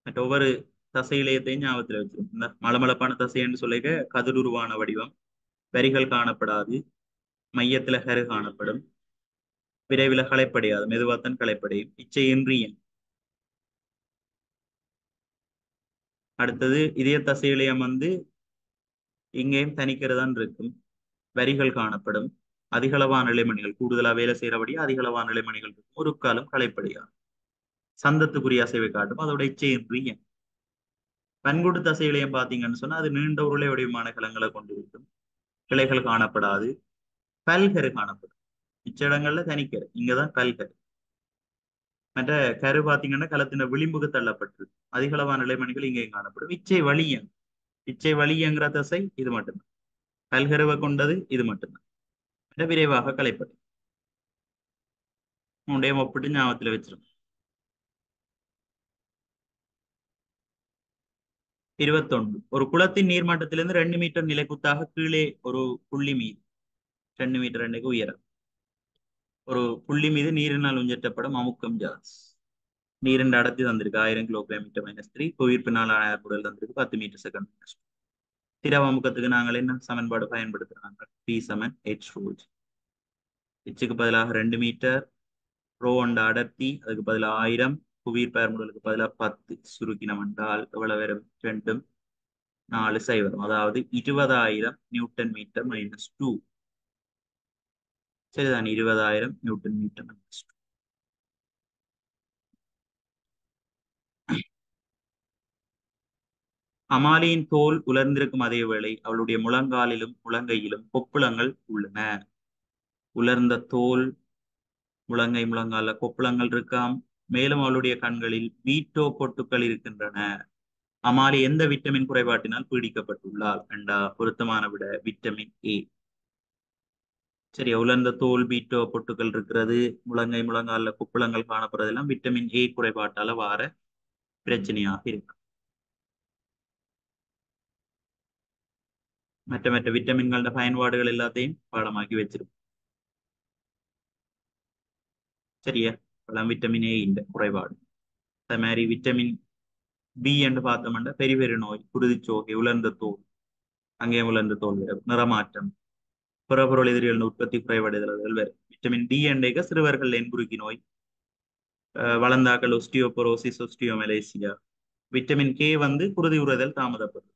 மற்ற ஒவ்வொரு தசை இழையத்தையும் ஞாபகத்தில் வச்சிருக்கும். இந்த மலமளப்பான தசை என்று சொல்லிக்க கதிருருவான வடிவம், வரிகள் காணப்படாது, மையத்துல கரு காணப்படும், விரைவில் களைப்படையாது, மெதுவாத்தான் களைப்படையும். இச்சை இன்றி அடுத்தது இதய தசை இழையம் இங்கேயும் தனிக்கிறதான் இருக்கும். வரிகள் காணப்படும், அதிகளவான நிலைமணிகள் கூடுதலா வேலை செய்யறபடி அதிகளவான நிலைமணிகள் இருக்கும். ஒரு காலம் களைப்படையாது, சந்தத்துக்குரிய அசைவை காட்டும். அதோட இச்சையின்றி பன்கூட்டு தசை இழையம் பார்த்தீங்கன்னு சொன்னா அது நீண்ட உருளை வடிவமான கலங்களை கொண்டிருக்கும். கிளைகள் காணப்படாது, பல்கரு காணப்படும். மிச்ச இடங்கள்ல தனிக்கரு, இங்கதான் பல்கரு. மற்ற கரு பார்த்தீங்கன்னா களத்தின விளிம்புக்கு தள்ளப்பட்டிருக்கு. அதிகளவான நிலைமணிகள் இங்கேயும் காணப்படும். இச்சை வலியம், இச்சை வலியங்கிற தசை இது மட்டும்தான். பல்கருவை கொண்டது இது மட்டும்தான். விரைவாக களைப்படும். மூண்டையும் ஒப்பிட்டு ஞாபகத்துல வச்சிரும். 21. ஒரு குளத்தின் நீர்மட்டத்திலிருந்து 2 மீட்டர் நிலைக்குத்தாக கீழே ஒரு புள்ளி மீது 2 மீட்டர் அன்னைக்கு உயரம் ஒரு புள்ளி மீது நீரினால் உஞ்சற்றப்படும் அமுக்கம் ஜாஸ். நீரின் அடர்த்தி தந்திருக்கு 1000 kg/m-3. புவியீர்ப்பினால் ஆயப்படுதல் தந்திருக்கு 10 m/s. திரவ அமுக்கத்துக்கு நாங்கள் என்ன சமன்பாடு பயன்படுத்துறாங்க? P சமன் h ρg. ஹெச்சுக்கு பதிலாக 2 மீட்டர், ரோ அண்ட அடர்த்தி அதுக்கு பதிலாக 1000, புவியீர்ப்பு பெயர்முதலுக்கு பதிலாக 10 சுருக்கினம் என்றால் எவ்வளவு வரும்? 2 4 சைவரம், அதாவது 20,000 Nm-2. சரிதான், 20,000 நியூட்டன் மீட்டர். அமாலியின் தோல் உலர்ந்திருக்கும் அதே வேளை அவளுடைய முழங்காலிலும் முழங்கையிலும் கொப்புளங்கள் உள்ளன. உலர்ந்த தோல், முழங்கை முழங்கால கொப்புளங்கள் இருக்காம். மேலும் அவளுடைய கண்களில் வீட்டோ பொட்டுக்கள் இருக்கின்றன. அமாலி எந்த விட்டமின் குறைபாட்டினால் பீடிக்கப்பட்டுள்ளாள் என்றா? பொருத்தமான விட விட்டமின் ஏ. சரி, உலர்ந்த தோல், பீட்டோ பொட்டுக்கள் இருக்கிறது, முழங்கை முழங்கால கொப்புளங்கள் காணப்படுறதெல்லாம் விட்டமின் ஏ குறைபாட்டால வார பிரச்சனையாக இருக்கு. மற்ற மற்ற விட்டமின்களோட பயன்பாடுகள் எல்லாத்தையும் பாடமாக்கி வச்சிருக்கும். சரியா? பழம் விட்டமின் ஏ இந்த குறைபாடு. அதே மாதிரி விட்டமின் பி என்று பார்த்தோம்னா பெரி பெரி நோய், குருதிச்சோகை, உலர்ந்த தோல், அங்கே உலர்ந்த தோல் வரும், நிறமாற்றம், புறப்பொருள் எதிரிகளின் உற்பத்தி குறைவடைதல்கள் வரும். விட்டமின் டி என்றைக்கு சிறுவர்கள் என்புருக்கி நோய், வளர்ந்தாக்கள் ஒஸ்டியோபோரோசிஸ், ஒஸ்டியோமெலேசியா. விட்டமின் கே வந்து குருதி உறைதல் தாமதப்படுது.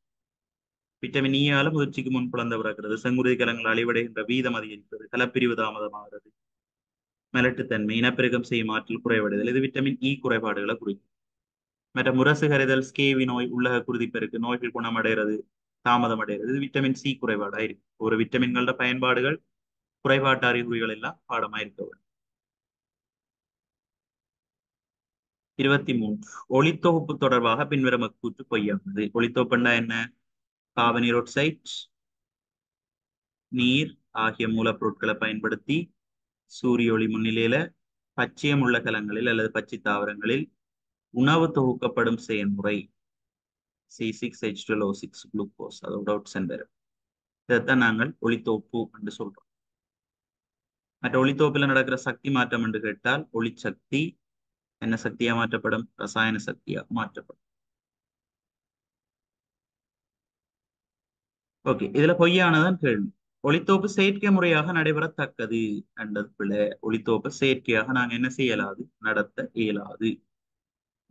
விட்டமின் ஈயால முதிர்ச்சிக்கு முன் குழந்தை பிறக்கிறது, செங்குருதி கலங்கள் அழிவடைகின்ற வீதம் அதிகரிக்கிறது, கலப்பிரிவு தாமதமாகிறது, மலட்டுத்தன்மை, இனப்பெருக்கம் செய்யும் ஆற்றல் குறைவடைதல். இது விட்டமின் இ குறைபாடுகளை குறிக்கும். மற்ற முரசு கரைதல், ஸ்கேவி நோய், உள்ளக குருதிப்பெருக்கு நோய்கள் குணமடைகிறது, தாமதம் அடைகிறது. இது விட்டமின் சி குறைபாடா இருக்கு. ஒரு விட்டமின்களோட பயன்பாடுகள், குறைபாட்டு அறிகுறிகள் எல்லாம் பாடமா இருக்க வேண்டும். 23. ஒளித்தொகுப்பு தொடர்பாக பின்வரும் கூற்று பொய்யானது. ஒளித்தொகுப்புன்னா என்ன? கார்பனீர் ஆக்சைடு, நீர் ஆகிய மூலப்பொருட்களை பயன்படுத்தி சூரிய ஒளி முன்னிலையில பச்சையமுள்ள கலங்களில் அல்லது பச்சை தாவரங்களில் உணவு தொகுக்கப்படும் செயல்முறை C6H12O6 குளுக்கோஸ், அதோட ஒட்சன். இதைத்தான் நாங்கள் ஒளித்தோப்பு என்று சொல்றோம். மற்ற ஒளித்தோப்பில் நடக்கிற சக்தி மாற்றம் என்று கேட்டால் ஒளிச்சக்தி என்ன சக்தியா மாற்றப்படும்? ரசாயன சக்தியாக மாற்றப்படும். ஓகே, இதுல பொய்யானதான் கேள்வி. ஒளித்தோப்பு செயற்கை முறையாக நடைபெறத்தக்கது என்றது பிள்ளை. ஒளித்தோப்பு செயற்கையாக நாங்க என்ன செய்யலாது? நடத்த இயலாது.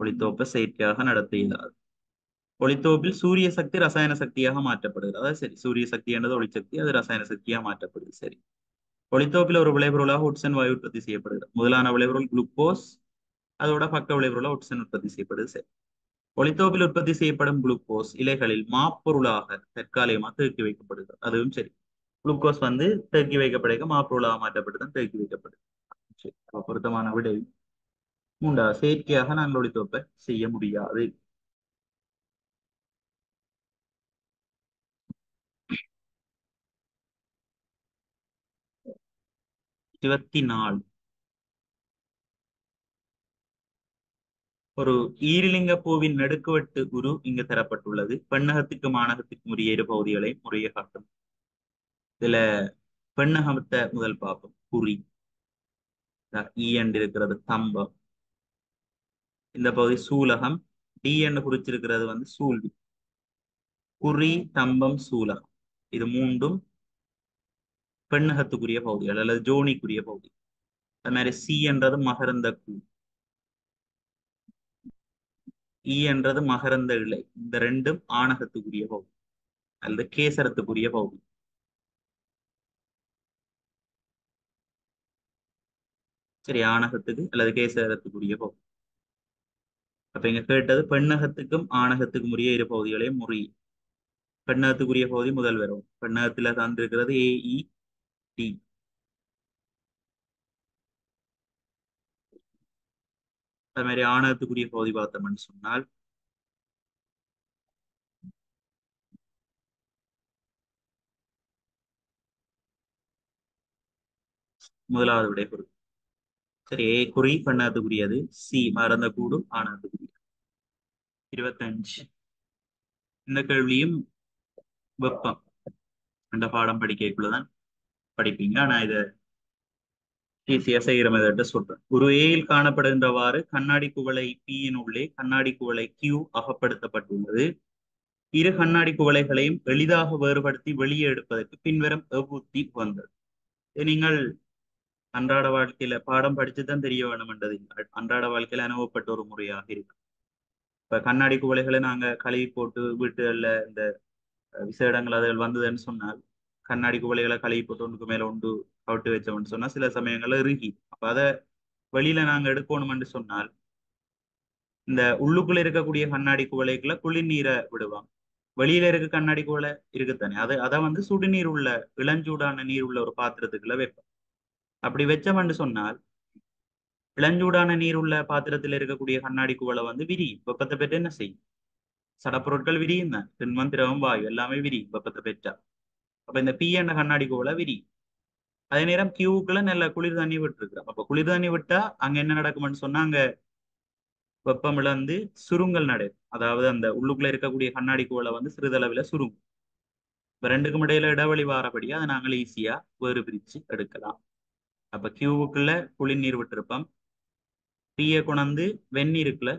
ஒளித்தோப்பை செயற்கையாக நடத்த இயலாது. ஒளித்தோப்பில் சூரிய சக்தி ரசாயன சக்தியாக மாற்றப்படுகிறது. அதாவது சரி, சூரிய சக்தி என்றது ஒளிச்சக்தி, அது ரசாயன சக்தியாக மாற்றப்படுது. சரி, ஒளித்தோப்பில் ஒரு விளைபொருளாக ஒட்சன் வாயு உற்பத்தி செய்யப்படுகிறது. முதலான விளைபொருள் குளுக்கோஸ், அதோட பக்க விளைபொருளாக ஒட்சன் உற்பத்தி செய்யப்படுது. சரி, ஒளித்தோப்பில் உற்பத்தி செய்யப்படும் குளுக்கோஸ் இலைகளில் மாப்பொருளாக தற்காலிகமாக தேக்கி வைக்கப்படுகிறது. அதுவும் சரி, குளுக்கோஸ் வந்து தேக்கி வைக்கப்படுக மாப்பொருளாக மாற்றப்பட்டு தான் தேக்கி வைக்கப்படுது. சரி, அப்ப பொருத்தமான விடை மூன்றாவது, செயற்கையாக நாங்கள் ஒளித்தோப்பை செய்ய முடியாது. 24. ஒரு ஈரிலிங்க பூவின் நடுக்குவெட்டு உரு இங்கு தரப்பட்டுள்ளது. பெண்ணகத்துக்கும் ஆணகத்துக்கும் உரிய இரு பகுதிகளை முறைய காட்டும். இதுல பெண்ணகத்தை முதல் பார்ப்போம். குறி ஈ என்று இருக்கிறது தம்பம், இந்த பகுதி சூலகம். டி என்று குறிச்சிருக்கிறது வந்து சூழ்வி. குறி, தம்பம், சூலகம், இது மூன்றும் பெண்ணகத்துக்குரிய பகுதிகள் அல்லது ஜோனிக்குரிய பகுதி. அது மாதிரி சி என்றது மகரந்த கூ, ஈ என்றது மகரந்த இழை. இந்த ரெண்டும் ஆணகத்துக்குரிய பகுதி அல்லது கேசரத்துக்குரிய பகுதி. சரி, ஆணகத்துக்கு அல்லது கேசரத்துக்குரிய பகுதி. அப்ப இங்க கேட்டது பெண்ணகத்துக்கும் ஆணகத்துக்கும் உரிய இரு பகுதிகளையும் முறி. பெண்ணகத்துக்குரிய பகுதி முதல் வரும். பெண்ணகத்துல தந்திருக்கிறது AED. அது மாதிரி ஆணகத்துக்குரிய பகுதி பார்த்தோம்னு சொன்னால் முதலாவது விடை பொருள். சரி, ஏ குறி பெண்ணகத்துக்குரியது, சி மறந்த கூடும் ஆணகத்துக்குரியது. 25. இந்த கேள்வியும் வெப்பம் என்ற பாடம் படிக்கக்குள்ளதான் படிப்பீங்க. ஆனா இதை ஈஸியா செய்கிற மெத்தட்ட சொல்றேன். ஒரு ஏயில் காணப்படுகின்றவாறு கண்ணாடி குவளை பியின் உள்ளே கண்ணாடி குவளை கியூ அகப்படுத்தப்பட்டுள்ளது. இரு கண்ணாடி குவளைகளையும் எளிதாக வேறுபடுத்தி வெளியே எடுப்பதற்கு பின்வரும் எவ்வுத்தி வந்தது. இது நீங்கள் அன்றாட வாழ்க்கையில பாடம் படிச்சுதான் தெரிய வேணும் என்றது இல்லை. அன்றாட வாழ்க்கையில அனுபவப்பட்ட ஒரு முறையாக இருக்கு. இப்ப கண்ணாடி குவளைகளை நாங்க கழுவி போட்டு வீட்டுகள்ல இந்த விசேடங்கள் அதில் வந்ததுன்னு சொன்னால் கண்ணாடி குவளைகளை கழுவி போட்டு ஒன்றுக்கு மேல ஒன்று கவிட்டு வச்சோம்னு சொன்னா சில சமயங்கள்ல இறுகி அப்ப அதை வெளியில நாங்க எடுக்கணும்னு சொன்னால் இந்த உள்ளுக்குள்ள இருக்கக்கூடிய கண்ணாடி குவளைக்குள்ள குளிர்நீரை விடுவோம். வெளியில இருக்க கண்ணாடி குவளை இருக்குத்தானே அதை வந்து சுடுநீர் உள்ள இளஞ்சூடான நீர் உள்ள ஒரு பாத்திரத்துக்குள்ள வைப்போம். அப்படி வச்சோம்னு சொன்னால் இளஞ்சூடான நீர் உள்ள பாத்திரத்தில் இருக்கக்கூடிய கண்ணாடி குவளை வந்து விரியும். வெப்பத்தை பெற்று என்ன செய்யும்? சடப்பொருட்கள் விரியும் தான். திண்மம், திரவம், வாயு எல்லாமே விரியும் வெப்பத்தை பெற்றா. அப்ப இந்த பி என்ற கண்ணாடி குவளை விரியும். அதே நேரம் கியூவுக்குள்ள நல்ல குளிர் தண்ணி விட்டுருக்குறோம். அப்ப குளிர் தண்ணி விட்டா அங்க என்ன நடக்கும்னு சொன்னா அங்க வெப்பம் இழந்து சுருங்கல் நடக்கும். அதாவது அந்த உள்ளுக்குள்ள இருக்கக்கூடிய கண்ணாடி குவளை வந்து சிறிதளவில் சுருங்கும். இப்ப ரெண்டுக்கும் இடையில இடைவெளி வாரபடியா அதை நாங்கள் ஈஸியா வேறு பிரிச்சு எடுக்கலாம். அப்ப கியூவுக்குள்ள குளிர் நீர் விட்டிருப்போம். டீயை கொண்டு வெந்நீருக்குள்ள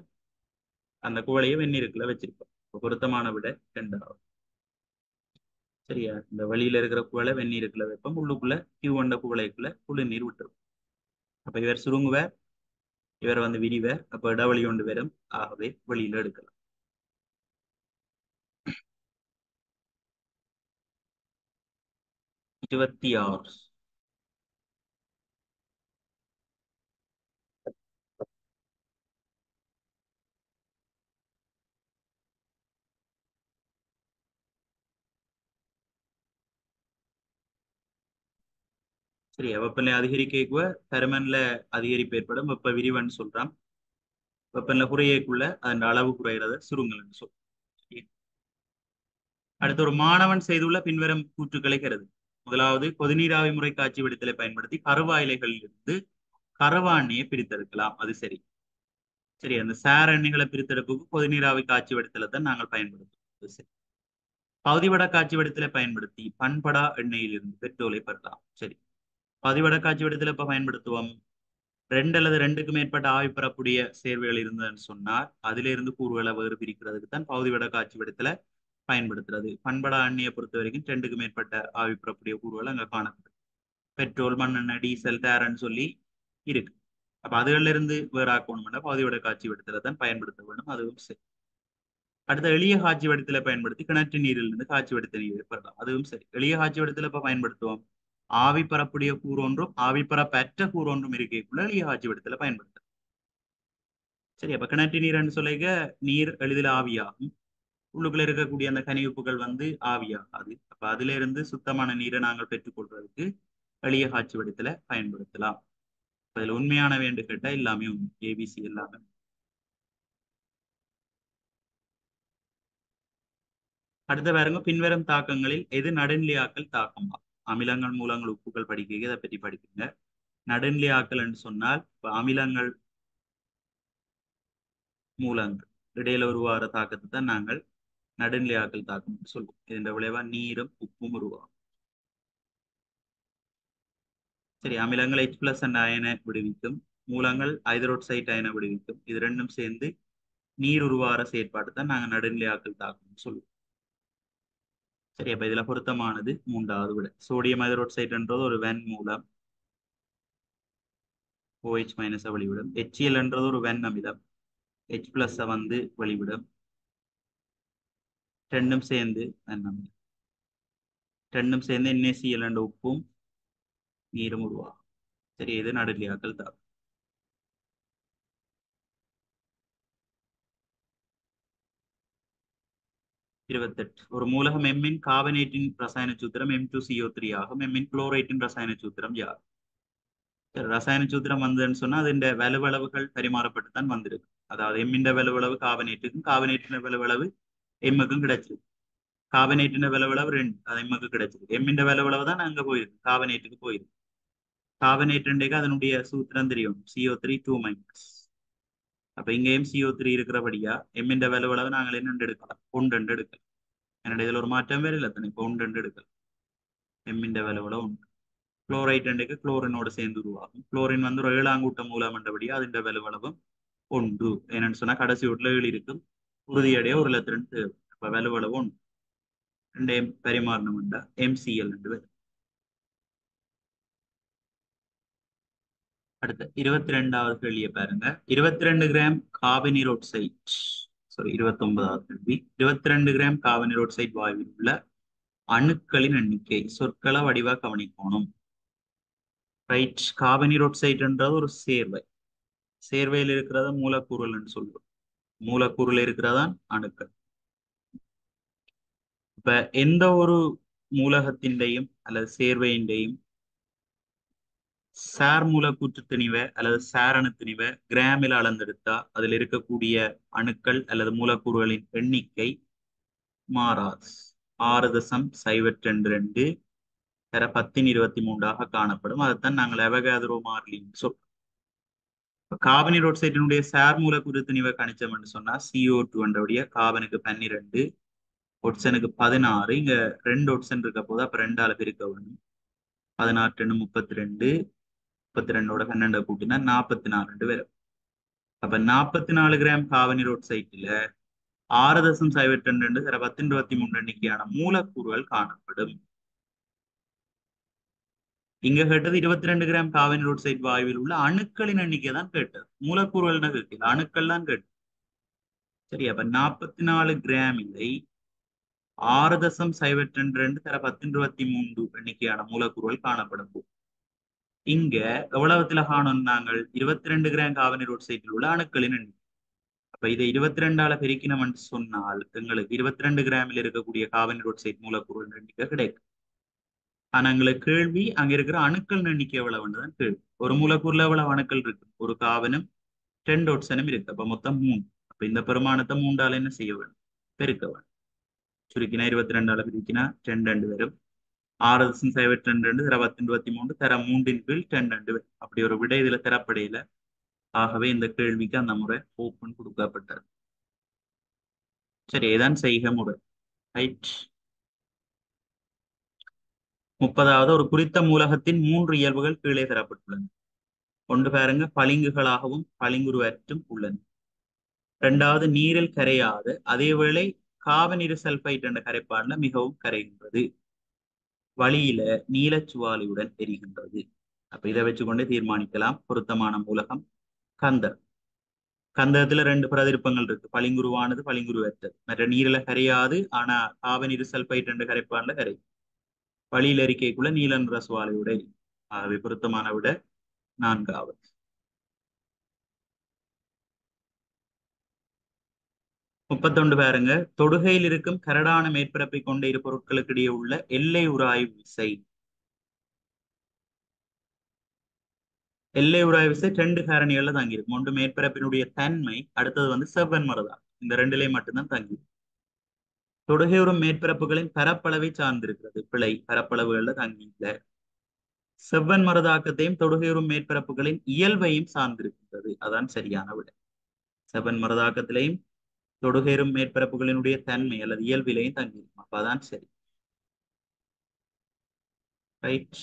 அந்த குவளையை வெந்நீருக்குள்ள வச்சிருப்போம். இப்ப பொருத்தமான விட 2 சரியா? இந்த வெளியில இருக்கிற குவளை வெந்நீருக்குள்ள வைப்போம். உள்ளுக்குள்ள கியூ என்ற குவளைக்குள்ள குளிர் நீர் விட்டுருப்போம். அப்ப இவர் சுருங்குவார், இவர் வந்து விரிவார். அப்ப இடைவெளி கொண்டு வரும். ஆகவே வெளியில எடுக்கலாம். 26. சரியா? வெப்பநிலை அதிகரிக்க பெருமன்ல அதிகரிப்பு ஏற்படும். வெப்ப விரிவன்னு சொல்றான். வெப்பநிலை குறையக்குள்ள அதன் அளவு குறைகிறத சுருங்கல்னு சொல்றோம். சரியா? அடுத்து ஒரு மாணவன் செய்துள்ள பின்வரும் கூற்றுக்களை கருது. முதலாவது, கொதிநீராவி முறை காட்சி வடித்தலை பயன்படுத்தி கருவாயிலைகளில் இருந்து கரவாணியை பிரித்தெடுக்கலாம். அது சரி. சரி, அந்த சார் எண்ணெய்களை பிரித்தெடுப்புக்கு கொதிநீராவி காட்சி வடித்தலை தான் நாங்கள் பயன்படுத்துவோம். அது சரி. பகுதிவட காட்சி வடித்தலை பயன்படுத்தி பண்படா எண்ணெயில் இருந்து பெட்ரோலை பெறலாம். சரி. பகுதிவட காட்சி வடித்தலை இப்ப பயன்படுத்துவோம். 2 அல்லது 2க்கு மேற்பட்ட ஆவி பெறக்கூடிய சேர்வுகள் இருந்ததுன்னு சொன்னால் அதிலிருந்து கூறுகளை வேறு பிரிக்கிறதுக்கு தான் பகுதிவட காட்சி வடித்தலை பயன்படுத்துறது. பண்படா எண்ணெயை பொறுத்த வரைக்கும் 2க்கு மேற்பட்ட ஆவி பெறக்கூடிய கூறுகள் அங்க காணப்படுது. பெட்ரோல், மண்ணெண்ணெய், டீசல், டேரன்னு சொல்லி இருக்கு. அப்ப அதுகள்ல இருந்து வேற ஆக்கணும்னா பகுதிவட காட்சி வடித்தலை தான் பயன்படுத்த வேண்டும். அதுவும் சரி. அடுத்த எளிய காட்சி வடித்தலை பயன்படுத்தி கிணற்று நீரில் இருந்து காட்சி வடித்த நீரை பெறலாம். அதுவும் சரி. எளிய காட்சி வடித்தலை இப்ப பயன்படுத்துவோம். ஆவி பெறக்கூடிய கூறு ஒன்றும் ஆவி பெறப்பற்ற கூறு ஒன்றும் இருக்கக்குள்ள எளிய காட்சி வடித்தலை பயன்படுத்தும். சரி, அப்ப கிணற்று நீர்ன்னு சொல்லிக்க நீர் எளிதில் ஆவியாகும். உள்ளுக்குள்ள இருக்கக்கூடிய அந்த கனிவுப்புகள் வந்து ஆவியாகாது. அப்ப அதுல இருந்து சுத்தமான நீரை நாங்கள் பெற்றுக்கொள்றதுக்கு எளிய காட்சி வடித்தலை பயன்படுத்தலாம். அதுல உண்மையான வேண்டு கேட்டா எல்லாமே உண்மை. ஏபிசி எல்லாமே. அடுத்த பாருங்க, பின்வரும் தாக்கங்களில் எது நடுநிலையாக்கல் தாக்கமா? அமிலங்கள், மூலங்கள், உப்புகள் படிக்க இதை பற்றி படிக்குங்க. நடுநிலையாக்கல் என்று சொன்னால் இப்ப அமிலங்கள், மூலங்கள் இடையில உருவாகிற தாக்கத்தை தான் நாங்கள் நடுநிலையாக்கல் தாக்கம் சொல்லுவோம். இதன் விளைவா நீரும் உப்பும் உருவாகும். சரி, அமிலங்கள் H+ என்ற அயனை விடுவிக்கும். மூலங்கள் ஹைட்ரோக்சைட் அயனை விடுவிக்கும். இது ரெண்டும் சேர்ந்து நீர் உருவாகிற செயற்பாடு தான் நாங்கள் நடுநிலையாக்கல் தாக்கம் சொல்லுவோம். சரி, அப்ப இதுல பொருத்தமானது 3வது விட. சோடியம் ஹைட்ரோக்சைடு என்றது ஒரு வெண் மூலம், OH- வெளிவிடும். HCl என்றது ஒரு வெண் அமிலம், H+ வந்து வெளிவிடும். ரெண்டும் சேர்ந்து வெண் அமிலம். ரெண்டும் சேர்ந்து NaCl என்ற உப்பும் நீரும் உருவாகும். சரி, இது நடுநிலையாக்கல் தாக்கம். 28. ஒரு மூலகம் எம்மின் கார்பனேட்டின் ரசாயன சூத்திரம் M2CO3 ஆகும். எம்மின் குளோரைட்டின் ரசாயன சூத்திரம் யார்? ரசாயன சூத்திரம் வந்ததுன்னு சொன்னா அது வலுவளவுகள் பரிமாறப்பட்டு தான் வந்திருக்கு. அதாவது எம்மின் வலுவளவு கார்பனேட்டுக்கும் கார்பனேட்டின் வலுவளவு எம்முக்கும் கிடைச்சிருக்கு. கார்பனேட்டின் வலுவளவு 2 அது எம்முக்கு கிடைச்சிருக்கு. எம்மின் வலுவளவு தான் அங்க போயிருக்கு, கார்பனேட்டுக்கு போயிருக்கு. கார்பனேட் அதனுடைய சூத்திரம் தெரியும், CO3 2-. அப்ப இங்கேயும் CO3 இருக்கிறபடியா எம்மின் வலுவளவு நாங்கள் என்ன எடுக்கலாம்? 1 எடுக்கலாம். என்னோட இதுல ஒரு மாற்றம் வேறு இல்லை தானே. இப்போ 1 எடுக்கலாம். எம்மின் வலுவளவு 1. குளோரைட் குளோரினோடு சேர்ந்து உருவாகும். குளோரின் வந்து ஒரு 7ஆம் மூலம் என்றபடியா அதிண்ட வலுவளவும் 1. என்னன்னு சொன்னா கடைசி வீட்டுல 7 இருக்கும். உறுதியடைய ஒரு லத்திரன் தேவை. அப்ப வலுவளவு 1. 2 பரிமாறணும் உண்டா MCl என்று வரும். அடுத்த 22வது கேள்வியை பாருங்க. 22 கிராம் கார்பனீரோக்சைட், சாரி 29வது கேள்வி. 22 கிராம் கார்பனீரோக்சைட் வாயுவில் உள்ள அணுக்களின் எண்ணிக்கை சொற்கள வடிவா கவனிக்கணும். ரைட். காபனீரொட்சைடுன்றது ஒரு சேர்வை. சேர்வையில் இருக்கிறத மூலக்கூறுகள்னு சொல்லுவோம். மூலக்கூறுல இருக்கிறதான் அணுக்கள். இப்ப எந்த ஒரு மூலகத்தின்டையும் அல்லது சேர்வையின்டையும் சார் மூலக்கூற்று திணிவை அல்லது சாரண திணிவை கிராமில் அளந்தெடுத்தா அதில் இருக்கக்கூடிய அணுக்கள் அல்லது மூலக்கூறுகளின் எண்ணிக்கை மாறாது. 6.02 தர 1023 காணப்படும். அதைத்தான் நாங்கள் அவகாத்ரோ மாறிலின்னு சொல்றோம். காபனீரொட்சைட்டினுடைய சார் மூலக்கூறு திணிவை கணிச்சோம்னு சொன்னா CO2 என்றவுடைய காபனுக்கு 12, ஒட்சனுக்கு 16. இங்க 2 ஒட்சன் இருக்க போது அப்ப 2ஆல பிரிக்க வேணும். 16 32, 32ஓட 12 கூட்டினா 44 வரும். அப்ப 44 கிராம் காபனீரொட்சைட்டில் 6.02 தர 1023 எண்ணிக்கையான மூலக்கூறுகள் காணப்படும். இங்க கேட்டது 22 கிராம் காபனீரொட்சைட் வாயுவில் உள்ள அணுக்களின் எண்ணிக்கை தான் கேட்டது. மூலக்கூறுகள் கேட்கல, அணுக்கள் தான் கேட்டது. சரி, அப்ப 44 கிராம் இல்லை 6.02 தர 1023 எண்ணிக்கையான மூலக்கூறுகள் காணப்படும். இங்க எவ்வளவுல காணும் நாங்கள் 22 கிராம் காபனீரொட்சைட்டில் உள்ள அணுக்களின் எண்ணிக்கை. அப்ப இதை 22ஆல பெருக்கினோம் என்று சொன்னால் எங்களுக்கு 22 கிராமில் இருக்கக்கூடிய காபனீரொட்சைட் மூலக்கூறுகள் எண்ணிக்கை கிடைக்கும். ஆனா எங்களுக்கு கேள்வி அங்க இருக்கிற அணுக்கள் எண்ணிக்கை எவ்வளவுதான் கேள்வி. ஒரு மூலக்கூறுல எவ்வளவு அணுக்கள் இருக்கு? ஒரு காபனும் 10 ஒட்சனும் இருக்கு. அப்ப மொத்தம் 3. அப்ப இந்த பெருமானத்தை 3ஆல என்ன செய்ய வேண்டும்? பெருக்க வேண்டும். சுருக்கினா 22ஆல பிரிக்கினா 10 வரும். 6.02 தர 1023 தர 3 கீழ் 10 வரும். அப்படி ஒரு விடை இதுல தரப்படையில. ஆகவே இந்த கேள்விக்கு அந்த முறை ஓப்பன் கொடுக்கப்பட்டது. சரி, இதான் செய்க முறை. ரைட். 30வது ஒரு குறித்த மூலகத்தின் 3 இயல்புகள் கீழே தரப்பட்டுள்ளன. ஒன்று பாருங்க, பளிங்குகளாகவும் பளிங்குருவற்றும் உள்ளன. இரண்டாவது, நீரில் கரையாது அதேவேளை காபனீர் சல்பைட் என்ற கரைப்பான்ல மிகவும் கரைகின்றது. வழியில நீலச்சுவாலியுடன் எரிகின்றது. அப்ப இதை வச்சுக்கொண்டே தீர்மானிக்கலாம் பொருத்தமான மூலகம் கந்தகம். கந்தகத்துல 2 பிரதிருப்பங்கள் இருக்கு. பளிங்குருவானது பளிங்குருவற்றது. மற்ற நீரில கரையாது, ஆனா காபனீர் சல்பைட் என்ற கரைப்பான்ல கரை. வழியில் எரிக்கைக்குள்ள நீல நிற சுவாலியோட எரியும். ஆகவே பொருத்தமான விட 4வது. 31 பாருங்க, தொடுகையில் இருக்கும் கரடான மேற்பரப்பை கொண்ட இரு பொருட்களுக்கு இடையே உள்ள எல்லை உராய்வு விசை. எல்லை உராய்வு விசை 2 காரணிகள்ல தங்கியிருக்கும். ஒன்று மேற்பரப்பினுடைய தன்மை, அடுத்தது செவ்வன் மரதா. இந்த 2லயும் மட்டும்தான் தங்கி. தொடுகையுறும் மேற்பரப்புகளின் பரப்பளவை சார்ந்திருக்கிறது. பிழை, பரப்பளவுகள்ல தங்கி இல்லை. செவ்வன் மரதாக்கத்தையும் தொடுகையுறும் மேற்பரப்புகளின் இயல்பையும் சார்ந்திருக்கின்றது. அதான் சரியான விடை. செவ்வன் மரதாக்கத்திலையும் தொடுகையுறும் மேற்பரப்புகளினுடைய தன்மை அல்லது இயல்பிலையும் தங்கியிருக்கும். அப்ப அதான் சரி. ரைட்.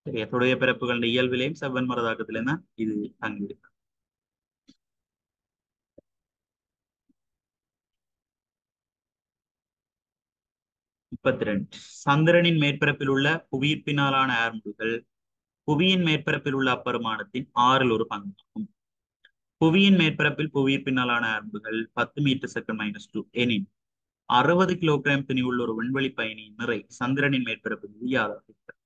சரியா, தொடைய பிறப்புகளின் இயல்பிலையும் செவ்வன் மரதாக்கத்திலையும் தான் இது தங்கியிருக்கு. 32, சந்திரனின் மேற்பரப்பில் உள்ள புவியீர்ப்பினாலான ஆர்முடுகள் புவியின் மேற்பரப்பில் உள்ள அப்பருமானத்தின் 1/6 புவியின் மேற்பரப்பில் புவியீர்ப்பினாலான ஆர்முடுகள் 10 மீட்டர்/s-2 எனின் 60 கிலோகிராம் திணிவுள்ள ஒரு விண்வெளி பயணியின் நிறை சந்திரனின் மேற்பரப்பில் யாராக இருக்கிறது?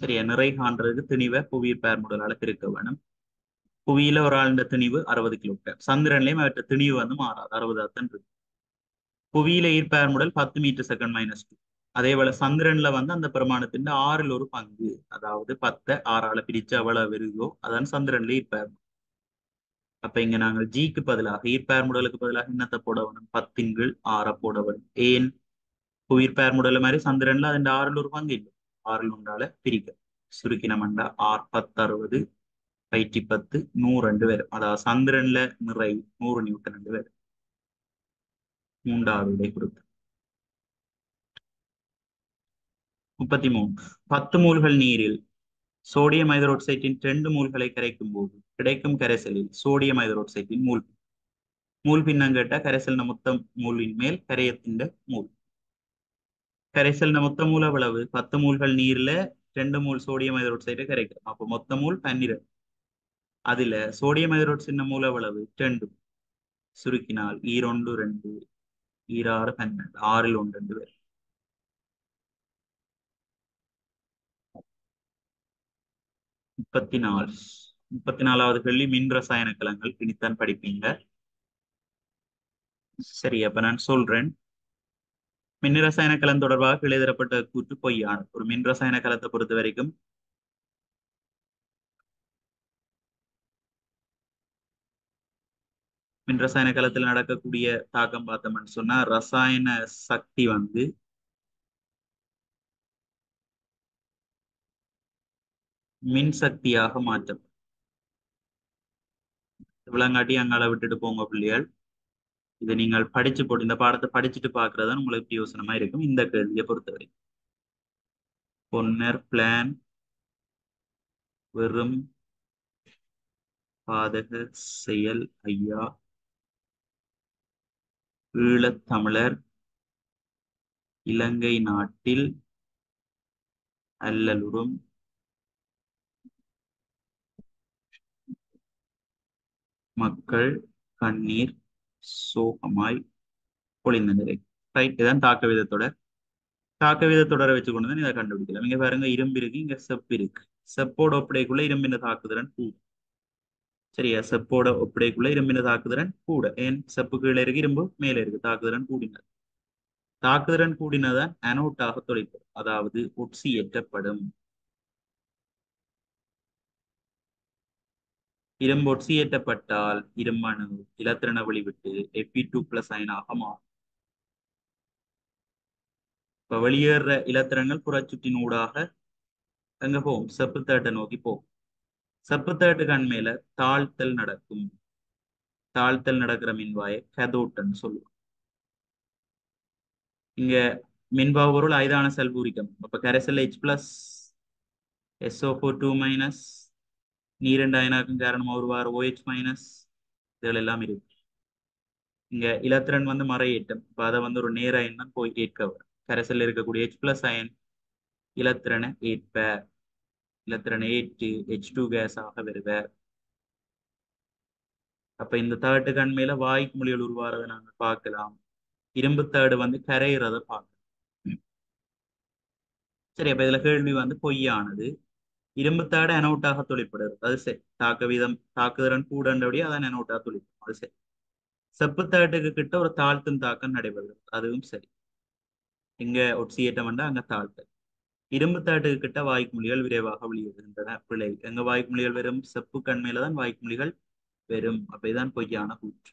சரியா, நிறை காண்றதுக்கு திணிவை புவியீர்ப்பு ஆர்முடுகளால பெருக்க வேணும். புவியில ஒரு ஆளுடைய திணிவு 60 கிலோகிராம். சந்திரன்லயும் அவற்ற திணிவு மாறாது, 60 தான் இருக்கு. புவியில ஈர்ப்பு ஆர்முடல் 10 மீட்டர்/s-2. அதே போல சந்திரன்ல அந்த பிரமாணத்தின் 1/6, அதாவது 10 6ஆல பிரிச்சு அவ்வளவு வருதோ அதான் சந்திரன்ல ஈர்ப்பு ஆர்முடல். அப்ப இங்க நாங்கள் ஜிக்கு பதிலாக ஈர்ப்பு ஆர்முடலுக்கு பதிலாக என்னத்தை போட வேணும்? 10/6 போட வேணும். ஏன்? புவியீர்ப்பு ஆர்முடல் மாதிரி சந்திரன்ல அதன் 1/6 இல்லை. 6 பிரிக்க சுருக்கினமண்டா 6 10 60 510 100 வரும். அதாவது சந்திரன்ல நிறை 100 நியூட்டன் வரும். 3வது விடை கொடுத்து. 33, 10 மூல்கள் நீரில் சோடியம் ஹைட்ரோக்சைட்டின் 2 மூல்களை கரைக்கும் போது கிடைக்கும் கரைசலில் சோடியம் ஹைட்ரோக்சைட்டின் மூல் மூல் பின்னம் கேட்டா கரைசல் மொத்தம் மூலின் மேல் கரையத்தின் மூல். கரைசல் மொத்த மூல் எவ்வளவு? 10 மூல்கள் நீர்ல 2 மூல் சோடியம் ஹைட்ராக்சைடை கரைக்கிறோம். அப்போ மொத்த மூல் 12. அதுல சோடியம் ஹைட்ராக்சைடு மூல் எவ்வளவு? 2. சுருக்கினால் ஈரொண்டு 2, ஈராறு 12, ஆறில் ஒன்று 2 பேர். 34. 34வது கேள்வி மின் ரசாயன கலங்கள் இனித்தான் படிப்பீங்க. சரி, அப்ப நான் சொல்றேன். மின் ரசாயன கலம் தொடர்பாக எழுதப்பட்ட கூற்று பொய்யானது. ஒரு மின் ரசாயன கலத்தை பொறுத்த வரைக்கும் மின் ரசாயன கலத்தில் நடக்கக்கூடிய தாக்கம் பார்த்தோம்னு சொன்னா ரசாயன சக்தி வந்து மின் சக்தியாக மாற்றம். விளங்காட்டி அங்கால விட்டுட்டு போங்க பிள்ளைகள். இதை நீங்கள் படிச்சு போட்டு இந்த பாடத்தை படிச்சுட்டு பாக்குறதுதான் உங்களுக்கு யோசனமா இருக்கும் இந்த கேள்வியை பொறுத்தவரை. பொன்னர் பிளான் வெறும் பாதக செயல் ஐயா ஈழத் தமிழர் இலங்கை நாட்டில் அல்லலுறும் மக்கள் கண்ணீர் சோகமாய் பொழிந்தனர். ரைட், இதான் தாக்க விதத்தொடர். தாக்க விதத்தொடரை வச்சு கொண்டு தான் இதை கண்டுபிடிக்கலாம். இங்க பாருங்க, இரும்பு இருக்கு, இங்க செப்பு இருக்கு. செப்போட ஒப்படைக்குள்ள இரும்பின தாக்குதிறன் கூட. சரியா? செப்போட ஒப்படைக்குள்ள இரும்பின தாக்குதிறன் கூட. ஏன்? செப்பு கீழே இருக்கு, இரும்பு மேல இருக்கு. தாக்குதிறன் கூடினது. தாக்குதிறன் கூடினதான் அனோட்டாக தொலைப்படும், அதாவது ஒட்சியேற்றப்படும். இரும்பு ஒட்சியேற்றப்பட்டால் இரும்பணு இலத்திரன வெளிவிட்டு Fe2+ அயனாக மாறும். இப்ப வெளியேற இலத்திரங்கள் புறச்சுற்றின் ஊடாக எங்க போகும்? செப்புத்தேட்டை நோக்கி போகும். செப்புத்தேட்டு கண் மேல தாழ்த்தல் நடக்கும். தாழ்த்தல் நடக்கிற மின்வாயை கதோட்டன் சொல்லுவோம். இங்க மின்பாவு பொருள் ஐதான சல்பூரிக்கம். அப்ப கரைசல் H+, SO4 2-, நீரண்டு அயனாக்கும் காரணமா உருவாகிற OH-, இதுகள் எல்லாம் இருக்கு. இங்க இலத்திரன் வந்து மறையேற்றம். இப்ப அதை வந்து ஒரு நேர அயன் தான் போய் ஏற்க வரும். கரைசல்ல இருக்கக்கூடிய H+ அயன் இலத்திரனை ஏற்ப, இலத்திரனை ஏற்று H2 கேஸ் ஆக வருவார். அப்ப இந்த தேர்டு கண் மேல வாய்க்கு மொழிகள் உருவாறதை நாங்க பார்க்கலாம். இரும்பு தேர்டு வந்து கரையிறத பார்க்கலாம். சரி, அப்ப இதுல கேள்வி வந்து பொய்யானது. இரும்பு தேர்டு அனௌட்டாக தொழிற்படுது, அது சரி. தாக்குதிறன் கூடண்டபடியே அதான் அனௌட்டாக தொழிற்படும், அது சரி. செப்பு தேர்டுக்கு கிட்ட ஒரு தாழ்த்தும் தாக்கம் நடைபெறுது, அதுவும் சரி. இங்க ஒட்சியேட்டம் வந்தா அங்க தாழ்த்தல். இரும்பு தேர்டுக்கு கிட்ட வாய்க்குமொழிகள் விரைவாக வெளியேறுகின்றன, பிழை. எங்க வாய்க்குமொழிகள் வெறும் செப்பு கண் மேலதான் வாய்க்குமொழிகள் வெறும். அப்ப இதான் பொய்யான கூற்று.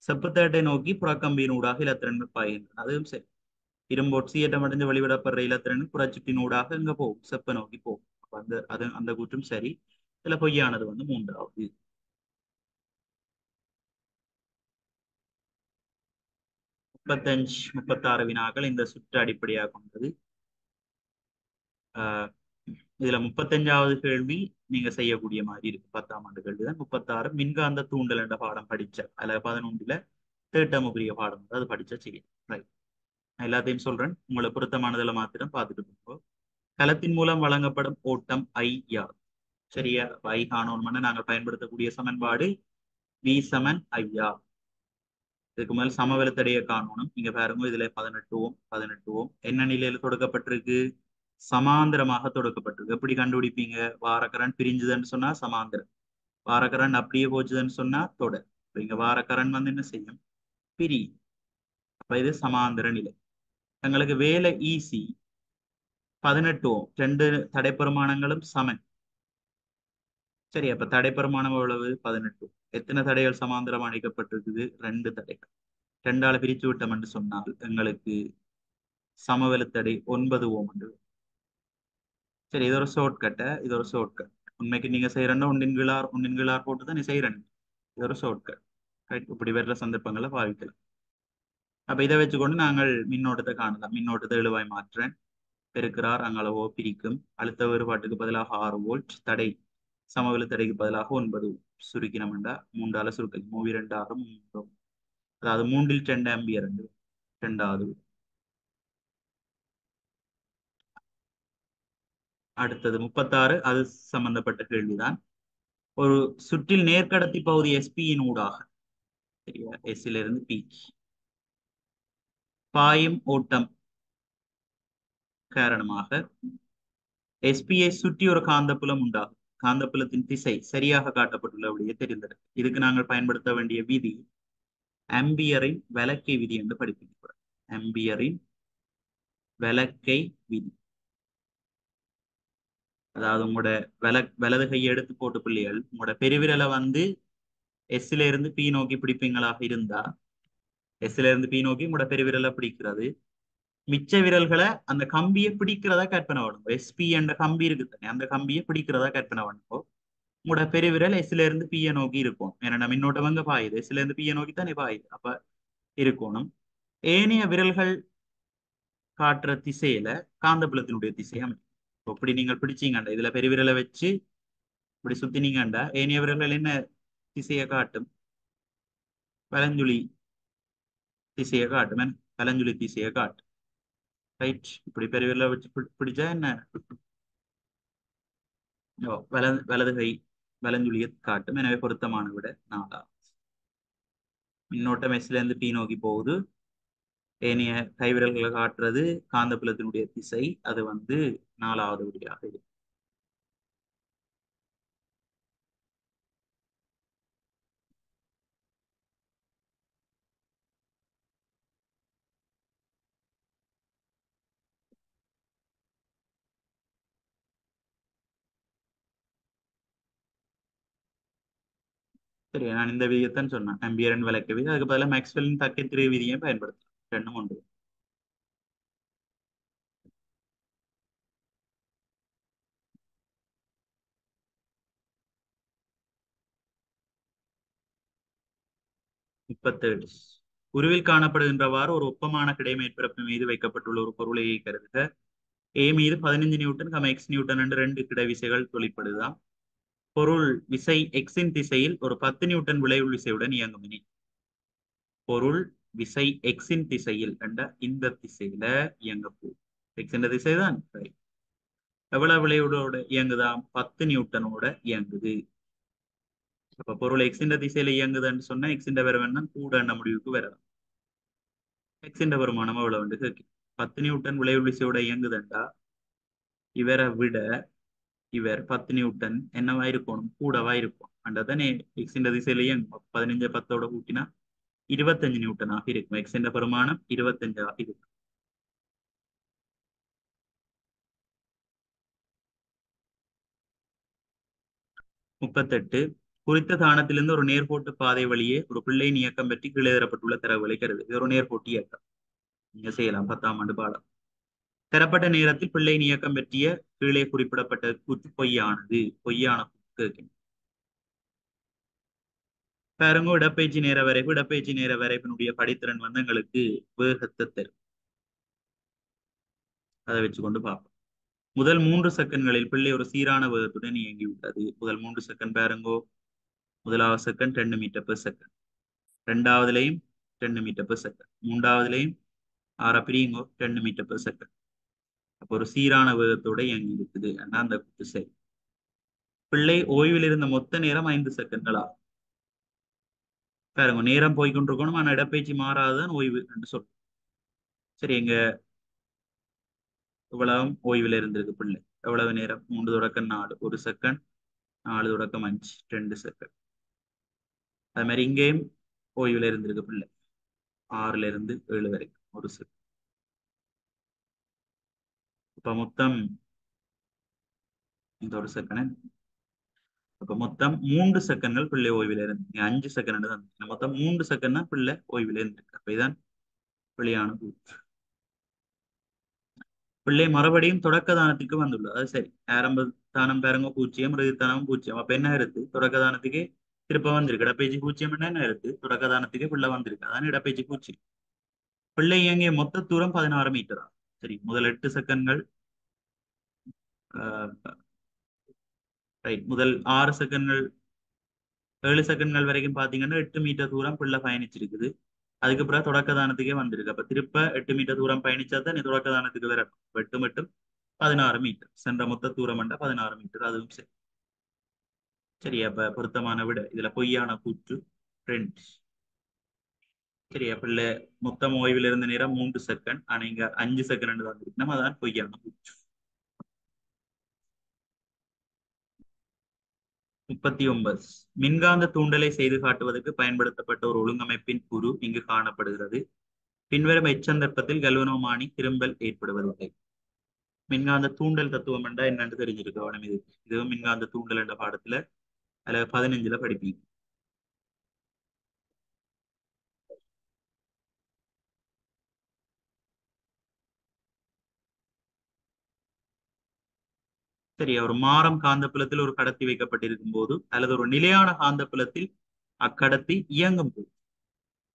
செப்புத்தேட்டை நோக்கி புறக்கம்பியின் ஊடாக இலத்திரன்கள் பாய்கின்றன, அதுவும் சரி. இரும்பு ஒட்சியேற்றம் அடைந்து வெளிவிடப்படுற இலத்திரன் புறச்சுட்டின் ஊடாக இங்க போகும், செப்பை நோக்கி போகும். அந்த கூற்றும் சரி. இதுல பொய்யானது வந்து மூன்றாவது. 35, 36 வினாக்கள் இந்த சுற்று அடிப்படையாக கொண்டது. ஆஹ் இதுல 35வது கேள்வி நீங்க செய்யக்கூடிய மாதிரி இருக்கு. 10ஆம் ஆண்டு கேள்விதான். 36 மின்காந்த தூண்டல் என்ற பாடம் படிச்ச, அதுல 11ல தேட்டமுக்குரிய பாடம் அது படிச்சா செய்யும். ரைட், நான் எல்லாத்தையும் சொல்றேன், உங்களை பொருத்தமானதுல மாத்திரம் பார்த்துட்டு போங்க. கலத்தின் மூலம் வழங்கப்படும் ஓட்டம் ஐ யார்? சரியா? ஐ காணோம்னு நாங்கள் பயன்படுத்தக்கூடிய சமன்பாடு V = IR. இதுக்கு மேல் சமவெளத்தடைய காணணும். நீங்க பாருங்க, இதுல 18 ஓம் 18 ஓம் என்ன நிலையில தொடுக்கப்பட்டிருக்கு? சமாந்திரமாக தொடுக்கப்பட்டிருக்கு. எப்படி கண்டுபிடிப்பீங்க? வாரக்கரன் பிரிஞ்சுதுன்னு சொன்னா சமாந்திரம், வாரக்கரன் அப்படியே போச்சுதுன்னு சொன்னா தொடர். இங்க வாரக்கரன் வந்து என்ன செய்யும்? பிரி. அப்ப இது சமாந்திர நிலை. எங்களுக்கு வேலை ஈசி. 18 ஓம், ரெண்டு தடைப்பெருமானங்களும் சமன். சரி, அப்ப தடைப்பெருமானம் எவ்வளவு? 18. எத்தனை தடைகள் சமாந்திரம் அணைக்கப்பட்டிருக்குது? 2 தடைகள். 2ஆல பிரிச்சு விட்டோம் என்று சொன்னால் எங்களுக்கு சமவெளத்தடை 9 ஓம் என்று. சரி, இது ஒரு ஷார்ட் கட்ட, இது ஒரு ஷார்ட் கட். உண்மைக்கு நீங்க செய்யறேன்னா ஒன்னின் கீழார் போட்டு தான் நீ செய்யறேன். இது ஒரு ஷார்ட் கட். ரைட், இப்படி வேற சந்தர்ப்பங்களை பாவிக்கலாம். அப்ப இதை வச்சுக்கொண்டு நாங்கள் மின்னோட்டத்தை காணலாம். மின்னோட்டத்தை எழுவாய் மாற்றேன். பெருக்கிறார் அங்களவோ பிரிக்கும். அழுத்த வேறுபாட்டுக்கு பதிலாக 6 வோல்ட். தடை சமவெளி தடைக்கு பதிலாக 9. சுருக்கினம்டா 3ஆல சுருக்கல் 3 2 6 3. அதாவது மூன்றில் 2 ஆம்பியர் இரண்டாவது. அடுத்தது 36, அது சம்பந்தப்பட்ட கேள்விதான். ஒரு சுற்றில் நேர்கடத்தி பகுதி எஸ்பியின் ஊடாக, சரியா, எஸ்ல இருந்து பி பாயும் ஓட்டம் காரணமாக எஸ்பியை சுற்றி ஒரு காந்தப்புலம் உண்டாகும். காந்தப்புலத்தின் திசை சரியாக காட்டப்பட்டுள்ளபடியே தெரிந்தது. இதுக்கு நாங்கள் பயன்படுத்த வேண்டிய விதி ஆம்பியரின் வலக்கை விதி என்று படிப்பிக்கிறோம். ஆம்பியரின் வலக்கை விதி. அதாவது உங்களோட வலது கையை எடுத்து போட்டு பிள்ளைகள் உங்களோட பெருவிரலை வந்து எஸ்ல இருந்து பி நோக்கி பிடிப்பீங்களாக இருந்தா, எஸ்ல இருந்து பி நோக்கி உங்களோட பெருவிரலை பிடிக்கிறது. மிச்ச விரல்களை அந்த கம்பியை பிடிக்கிறதா கற்பனை பண்ணுங்க. எஸ்பி என்ற கம்பி இருக்கு தானே, அந்த கம்பியை பிடிக்கிறதா கற்பனை பண்ணுங்க. உங்களோட பெருவிரல் எஸ்ல இருந்து பிய நோக்கி இருக்கும். ஏன்னா மின்னோட்டம் அங்க பாயுது, எஸ்ல இருந்து பிய நோக்கி தானே பாயுது. அப்ப இருக்கணும். ஏனைய விரல்கள் காட்டுற திசையில காந்தப்புலத்தினுடைய திசை அமையும். இப்படி நீங்கள் பிடிச்சீங்கண்டா, இதுல பெருவிரலை வச்சு இப்படி சுத்தினீங்கண்டா ஏனைய விரல்கள் என்ன திசையை காட்டும்? வலஞ்சுழி திசையை காட்டும். வலஞ்சுழி திசையை காட்டும். ரைட். இப்படி பெருவிரலை வச்சு பிடிச்சா என்ன? வலது கை வலஞ்சுழியை காட்டும். எனவே பொருத்தமான விட 4. மின்னோட்டம் எஸ்ல இருந்து பி நோக்கி போகுது. ஏனைய கைவிரல்களை காட்டுறது காந்தப்புலத்தினுடைய திசை. அது வந்து 4வது விடியாக இருக்கு. சரி, நான் இந்த விதியைத்தான் சொன்னேன், ஆம்பியரின் விலக்கு விதி. அதுக்கு பதிலாக மேக்ஸ்வெல்லின் தக்கைத்திரை விதியை பயன்படுத்தலாம். ரெண்டும் ஒன்று. 37. உருவில் காணப்படுகின்றவாறு ஒரு ஒப்பமான கிடைமேற்பரப்பு மீது வைக்கப்பட்டுள்ள ஒரு பொருளை கருதுக. ஏ மீது 15 நியூட்டன் எக்ஸ் நியூட்டன் என்று 2 கிடை விசைகள் தொழிற்படுதாம். பொருள் விசை எக்ஸின் திசையில் ஒரு 10 நியூட்டன் விளைவு விசையுடன் இயங்கும் எனில், பொருள் விசை எக்ஸின் திசையில் என்ற இந்த திசையில இயங்க போகுது. எக்ஸ் என்ற திசை தான். எவ்வளவு விளைவோட இயங்குதாம்? 10 நியூட்டனோட இயங்குது. அப்ப பொருள் எக்ஸின் திசையில இயங்குதுன்னு சொன்னா எக்ஸின் வருமானம் கூட என்ற முடிவுக்கு வரலாம். எக்ஸின் வருமானம் எவ்வளவு கேட்கும். 10 நியூட்டன் விளைவு விசையோட இயங்குதுண்டா இவரை விட இவர் 10 நியூட்டன் என்னவா இருக்கணும்? கூடவா இருக்கும். அண்டதானே எக்ஸின் திசையில இயங்கும். 15 10ஓட கூட்டினா 25 நியூட்டனாக இருக்கும். எக்ஸின் பெருமானம் 25 ஆக இருக்கும். 38. குறித்த தானத்திலிருந்து ஒரு நேர்கோட்டு பாதை வழியே ஒரு பிள்ளையின் இயக்கம் பற்றி கீழே தரப்பட்டுள்ள தரவுகளை கருது. இது ஒரு நேர்கோட்டு இயக்கம். நீங்க செய்யலாம் 10ஆம் ஆண்டு பாடம். தரப்பட்ட நேரத்தில் பிள்ளையின் இயக்கம் பற்றிய கீழே குறிப்பிடப்பட்ட கூற்று பொய்யானது. பொய்யான கூற்று. பாருங்க, இடப்பெயர்ச்சி நேர வரைவு. இடப்பெயர்ச்சி நேர வரைவினுடைய படித்திறன் வந்து எங்களுக்கு வேகத்தை தரும். அதை வச்சுக்கொண்டு பார்ப்போம். முதல் 3 செகண்ட்களில் பிள்ளை ஒரு சீரான வேகத்துடன் இயங்கிவிட்டது. முதல் 3 செகண்ட் பாருங்கோ. முதலாவது செகண்ட் 2 மீட்டர் பெர் செகண்ட், ரெண்டாவதுலையும் 2 மீட்டர் பெர் செகண்ட், மூன்றாவதுலையும் 6 பிரியுங்கோ 2 மீட்டர் பெர் செகண்ட். அப்போ ஒரு சீரான வேகத்தோட இயங்கி இருக்குது. அந்த கூற்று சரி. பிள்ளை ஓய்வில் இருந்த மொத்த நேரம் 5 செகண்ட்கள் ஆகும். பாருங்க, நேரம் போய்கொண்டிருக்கணும், ஆனா இடப்பெயர்ச்சி மாறாதுதான் ஓய்வு என்று சொல்றோம். சரி, எங்க இவ்வளவு ஓய்வில் இருந்திருக்கு பிள்ளை. எவ்வளவு நேரம்? 3 தொடக்கம் 4 1 செகண்ட், 4 தொடக்கம் 5 2 செகண்ட். அது மாதிரி இங்கேயும் ஓய்வில் இருந்திருக்கு பிள்ளை 6ல இருந்து 7 வரைக்கும் 1 செகண்ட். இப்ப மொத்தம் இந்த 1 செகண்ட். அப்ப மொத்தம் 3 செகண்ட்கள் பிள்ளை ஓய்வில் இருந்து 5 செகண்ட் தான். மொத்தம் 3 செகண்ட் தான் பிள்ளை ஓய்வில் இருந்திருக்கு. அப்ப இதான் வெளியான கூற்று. பிள்ளை மறுபடியும் தொடக்க தானத்துக்கு வந்துள்ளது. அது சரி. ஆரம்ப தானம் பாருங்க 0, இறுதி தானம் 0. அப்ப என்ன இருக்கு? தொடக்க தானத்துக்கு திருப்ப வந்திருக்கு. இடப்பெயர்ச்சி 0 என்ன இருக்கு? தொடக்க தானத்துக்கு பிள்ளை வந்திருக்கு. அதான் இடப்பெயர்ச்சி 0. பிள்ளை இயங்கிய மொத்த தூரம் 16 மீட்டரா. சரி, முதல் 8 செகண்ட்கள். ரைட். முதல் 6 செகண்ட்கள் 7 செகண்ட்கள் வரைக்கும் பாத்தீங்கன்னா 8 மீட்டர் தூரம் பிள்ளை பயணிச்சிருக்குது. அதுக்கு பிறகு தொடக்க தானத்துக்கே வந்திருக்கு. அப்ப திருப்ப 8 மீட்டர் தூரம் பயணிச்சா தான் நீ தொடக்க தானத்துக்கு வரணும். 8 மட்டும் 16 மீட்டர் சென்ற மொத்த தூரம் என்றா 16 மீட்டர். அதுவும் சரி. சரி, அப்ப பொருத்தமான விட இதுல பொய்யான கூற்று 2. சரியா பிள்ளை? மொத்தம் ஓய்வில் இருந்த நேரம் 3 செகண்ட். ஆனா இங்க 5 செகண்ட் தான் இருக்கு. நம்ம அதான் பொய்யான கூற்று. 39. மின்காந்த தூண்டலை செய்து காட்டுவதற்கு பயன்படுத்தப்பட்ட ஒரு ஒழுங்கமைப்பின் குரு இங்கு காணப்படுகிறது. பின்வரும் எச்சந்தர்ப்பத்தில் கல்வனோமானி திரும்பல் ஏற்படுவதில்லை. மின்காந்த தூண்டல் தத்துவம் என்றா என்னன்னு தெரிஞ்சிருக்க வேணும். இதுவும் மின்காந்த தூண்டல் என்ற பாடத்துல அதுல 15ல படிப்பீங்க. சரி, ஒரு மாறம் காந்தப்புலத்தில் ஒரு கடத்தி வைக்கப்பட்டிருக்கும் போது அல்லது ஒரு நிலையான காந்தப்புலத்தில் அக்கடத்தி இயங்கும் போது.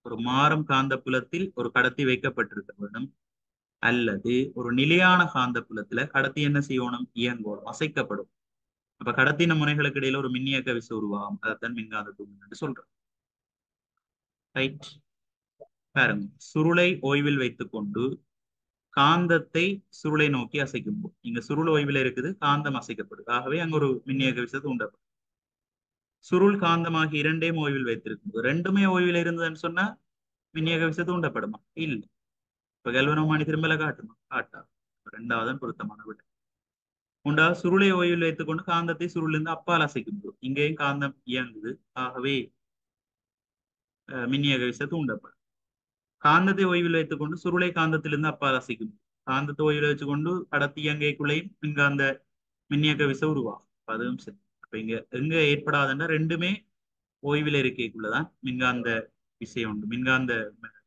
ஒரு மாறம் காந்தப்புலத்தில் ஒரு கடத்தி வைக்கப்பட்டிருக்க வேண்டும், அல்லது ஒரு நிலையான காந்தப்புலத்துல கடத்தி என்ன செய்யணும்? இயங்கணும், அசைக்கப்படும். அப்ப கடத்தின முனைகளுக்கு இடையில ஒரு மின்னியக்க விசை உருவாகும். அதைத்தான் மின்காந்த தூண்டல் என்று சொல்றோம். ரைட். பாருங்க, சுருளை ஓய்வில் வைத்துக் கொண்டு காந்தத்தை சுருளை நோக்கி அசைக்கும் போது இங்க சுருள் ஓய்வில் இருக்குது, காந்தம் அசைக்கப்படுது. ஆகவே அங்க ஒரு மின்னியக்க விசை தூண்டப்படும். சுருள் காந்தமாகி இரண்டையும் ஓய்வில் வைத்திருக்கும் போது, ரெண்டுமே ஓய்வில் இருந்ததுன்னு சொன்னா மின்னியக்க விசை தூண்டப்படுமா? இல்ல. இப்ப கல்வனோமானி திரும்பல காட்டுமா? காட்டா. ரெண்டாவது பொருத்தமான விட. மூன்றாவது, சுருளை ஓய்வில் வைத்துக் கொண்டு காந்தத்தை சுருளிலிருந்து அப்பால் அசைக்கும் போது இங்கேயும் காந்தம் இயங்குது. ஆகவே மின்னியக்க விசை தூண்டப்படும். காந்தத்தை ஓய்வில் வைத்துக் கொண்டு சுருளை காந்தத்திலிருந்து அப்பால் அசைக்கும் போது காந்தத்தை ஓய்வில் வச்சுக்கொண்டு கடத்தி இயங்கைக்குள்ளேயும் மின்காந்த மின்னியக்க விசை உருவாகும். அதுவும் சரி. அப்ப இங்க எங்க ஏற்படாதுன்னா ரெண்டுமே ஓய்வில் இருக்கைக்குள்ளதான் மின்காந்த விசை உண்டு, மின்காந்த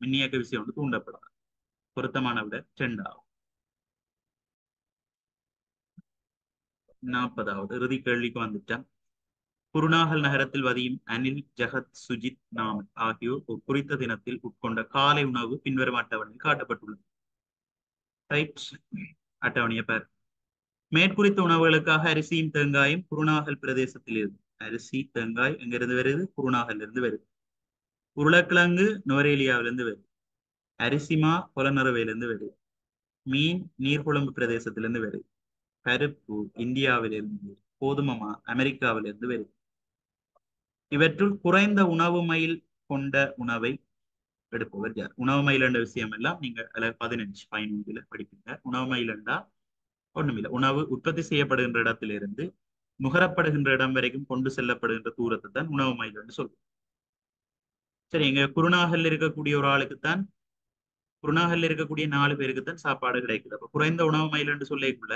மின்னியக்க விசை உண்டு தூண்டப்படாது. பொருத்தமான விட 2 ஆகும். 40வது இறுதி கேள்விக்கு வந்துட்டேன். குருநாகல் நகரத்தில் வதியும் அனில், ஜெகத், சுஜித், நாமல் ஆகியோர் ஒரு குறித்த தினத்தில் உட்கொண்ட காலை உணவு பின்வரும் அட்டவணையில் காட்டப்பட்டுள்ளது. ரைட். அட்டவணையை பார். மேற்குறித்த உணவுகளுக்காக அரிசியும் தேங்காயும் குருநாகல் பிரதேசத்தில் இருந்து. அரிசி தேங்காய் எங்கிருந்து வருது? குருநாகல் இருந்து வருது. உருளைக்கிழங்கு நுவரேலியாவிலிருந்து வருது. அரிசிமா பொலனறுவையிலிருந்து வருது. மீன் நீர்குழம்பு பிரதேசத்திலிருந்து வருது. பருப்பு இந்தியாவிலிருந்து, கோதுமமா அமெரிக்காவிலிருந்து வருது. இவற்றுள் குறைந்த உணவு மைல் கொண்ட உணவை எடுப்பவர் யார்? உணவு மைல் என்ற விஷயம் எல்லாம் நீங்க 15 படிப்பீங்க. உணவு மைல் என்றா ஒண்ணுமில்லை, உணவு உற்பத்தி செய்யப்படுகின்ற இடத்திலிருந்து நுகரப்படுகின்ற இடம் வரைக்கும் கொண்டு செல்லப்படுகின்ற தூரத்தை தான் உணவு மைல் என்று சொல்லுவோம். சரி, இங்க குருநாகல்ல இருக்கக்கூடிய ஒரு ஆளுக்குத்தான், குருநாகல்ல இருக்கக்கூடிய 4 பேருக்கு தான் சாப்பாடு கிடைக்குது. அப்ப குறைந்த உணவு மைல் என்று சொல்லிக்குள்ள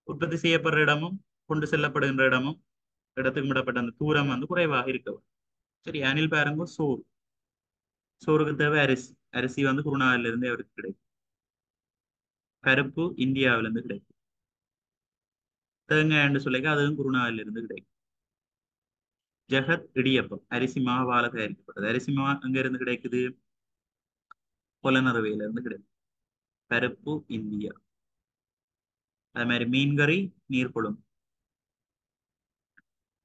உற்பத்தி செய்யப்படுற இடமும் கொண்டு செல்லப்படுகின்ற இடமும் இடத்துக்கு விடப்பட்ட அந்த தூரம் குறைவாக இருக்கவும். சரி, அணில் பாருங்க, சோறு. சோறுக்கு தேவை அரிசி. அரிசி குருநாகல்ல இருந்து அவருக்கு கிடைக்கும். பருப்பு இந்தியாவிலிருந்து கிடைக்கும். தேங்காய் என்று சொல்லிக்க அதுவும் குருநாகல்ல இருந்து கிடைக்கும். ஜெகத் இடியப்பம் அரிசி மாவால தயாரிக்கப்பட்டது. அரிசி மா எங்க இருந்து கிடைக்குது? புலனறுவையில இருந்து கிடைக்கும். பருப்பு இந்தியா. அது மாதிரி மீன்கறி நீர்க்குழம்பு.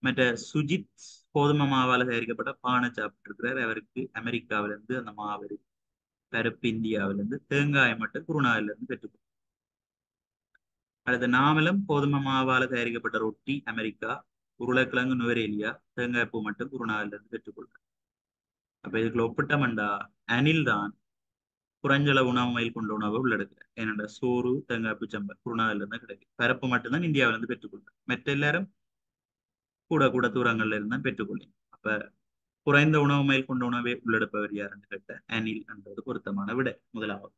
மற்ற சுஜித் கோதுமை மாவால தயாரிக்கப்பட்ட பானை சாப்பிட்டு இருக்கிறார். அவருக்கு அமெரிக்காவில இருந்து அந்த மாவு இருக்கு. பருப்பு இந்தியாவிலிருந்து, தேங்காய் மட்டும் குருநாகல்ல இருந்து பெற்றுக்கொள்ளும். அடுத்த நாமலும் கோதுமை மாவால தயாரிக்கப்பட்ட ரொட்டி அமெரிக்கா, உருளைக்கிழங்கு நுவரேலியா, தேங்காய் பூ மட்டும் குருநாகல்ல இருந்து பெற்றுக்கொள்ளும். அப்ப இதுக்குள்ள ஒப்பிட்டமண்டா அணில் தான் குறைஞ்சள உணவு மைல் கொண்ட உணவு உள்ளெடுக்கிறார். ஏனென்ற சோறு தேங்காய் பூ சம்பல் குருநாகல்ல இருந்து கிடைக்கும். பருப்பு மட்டும்தான் இந்தியாவில இருந்து பெற்றுக்கொள்றார். மற்ற எல்லாரும் கூட கூட தூரங்கள்ல இருந்தான் பெற்றுக்கொள்ளும். அப்ப குறைந்த உணவு மைல் கொண்ட உணவை உள்ளெடுப்பவர் யாருன்னு கேட்ட அணில் என்றது பொருத்தமான விட முதலாவது.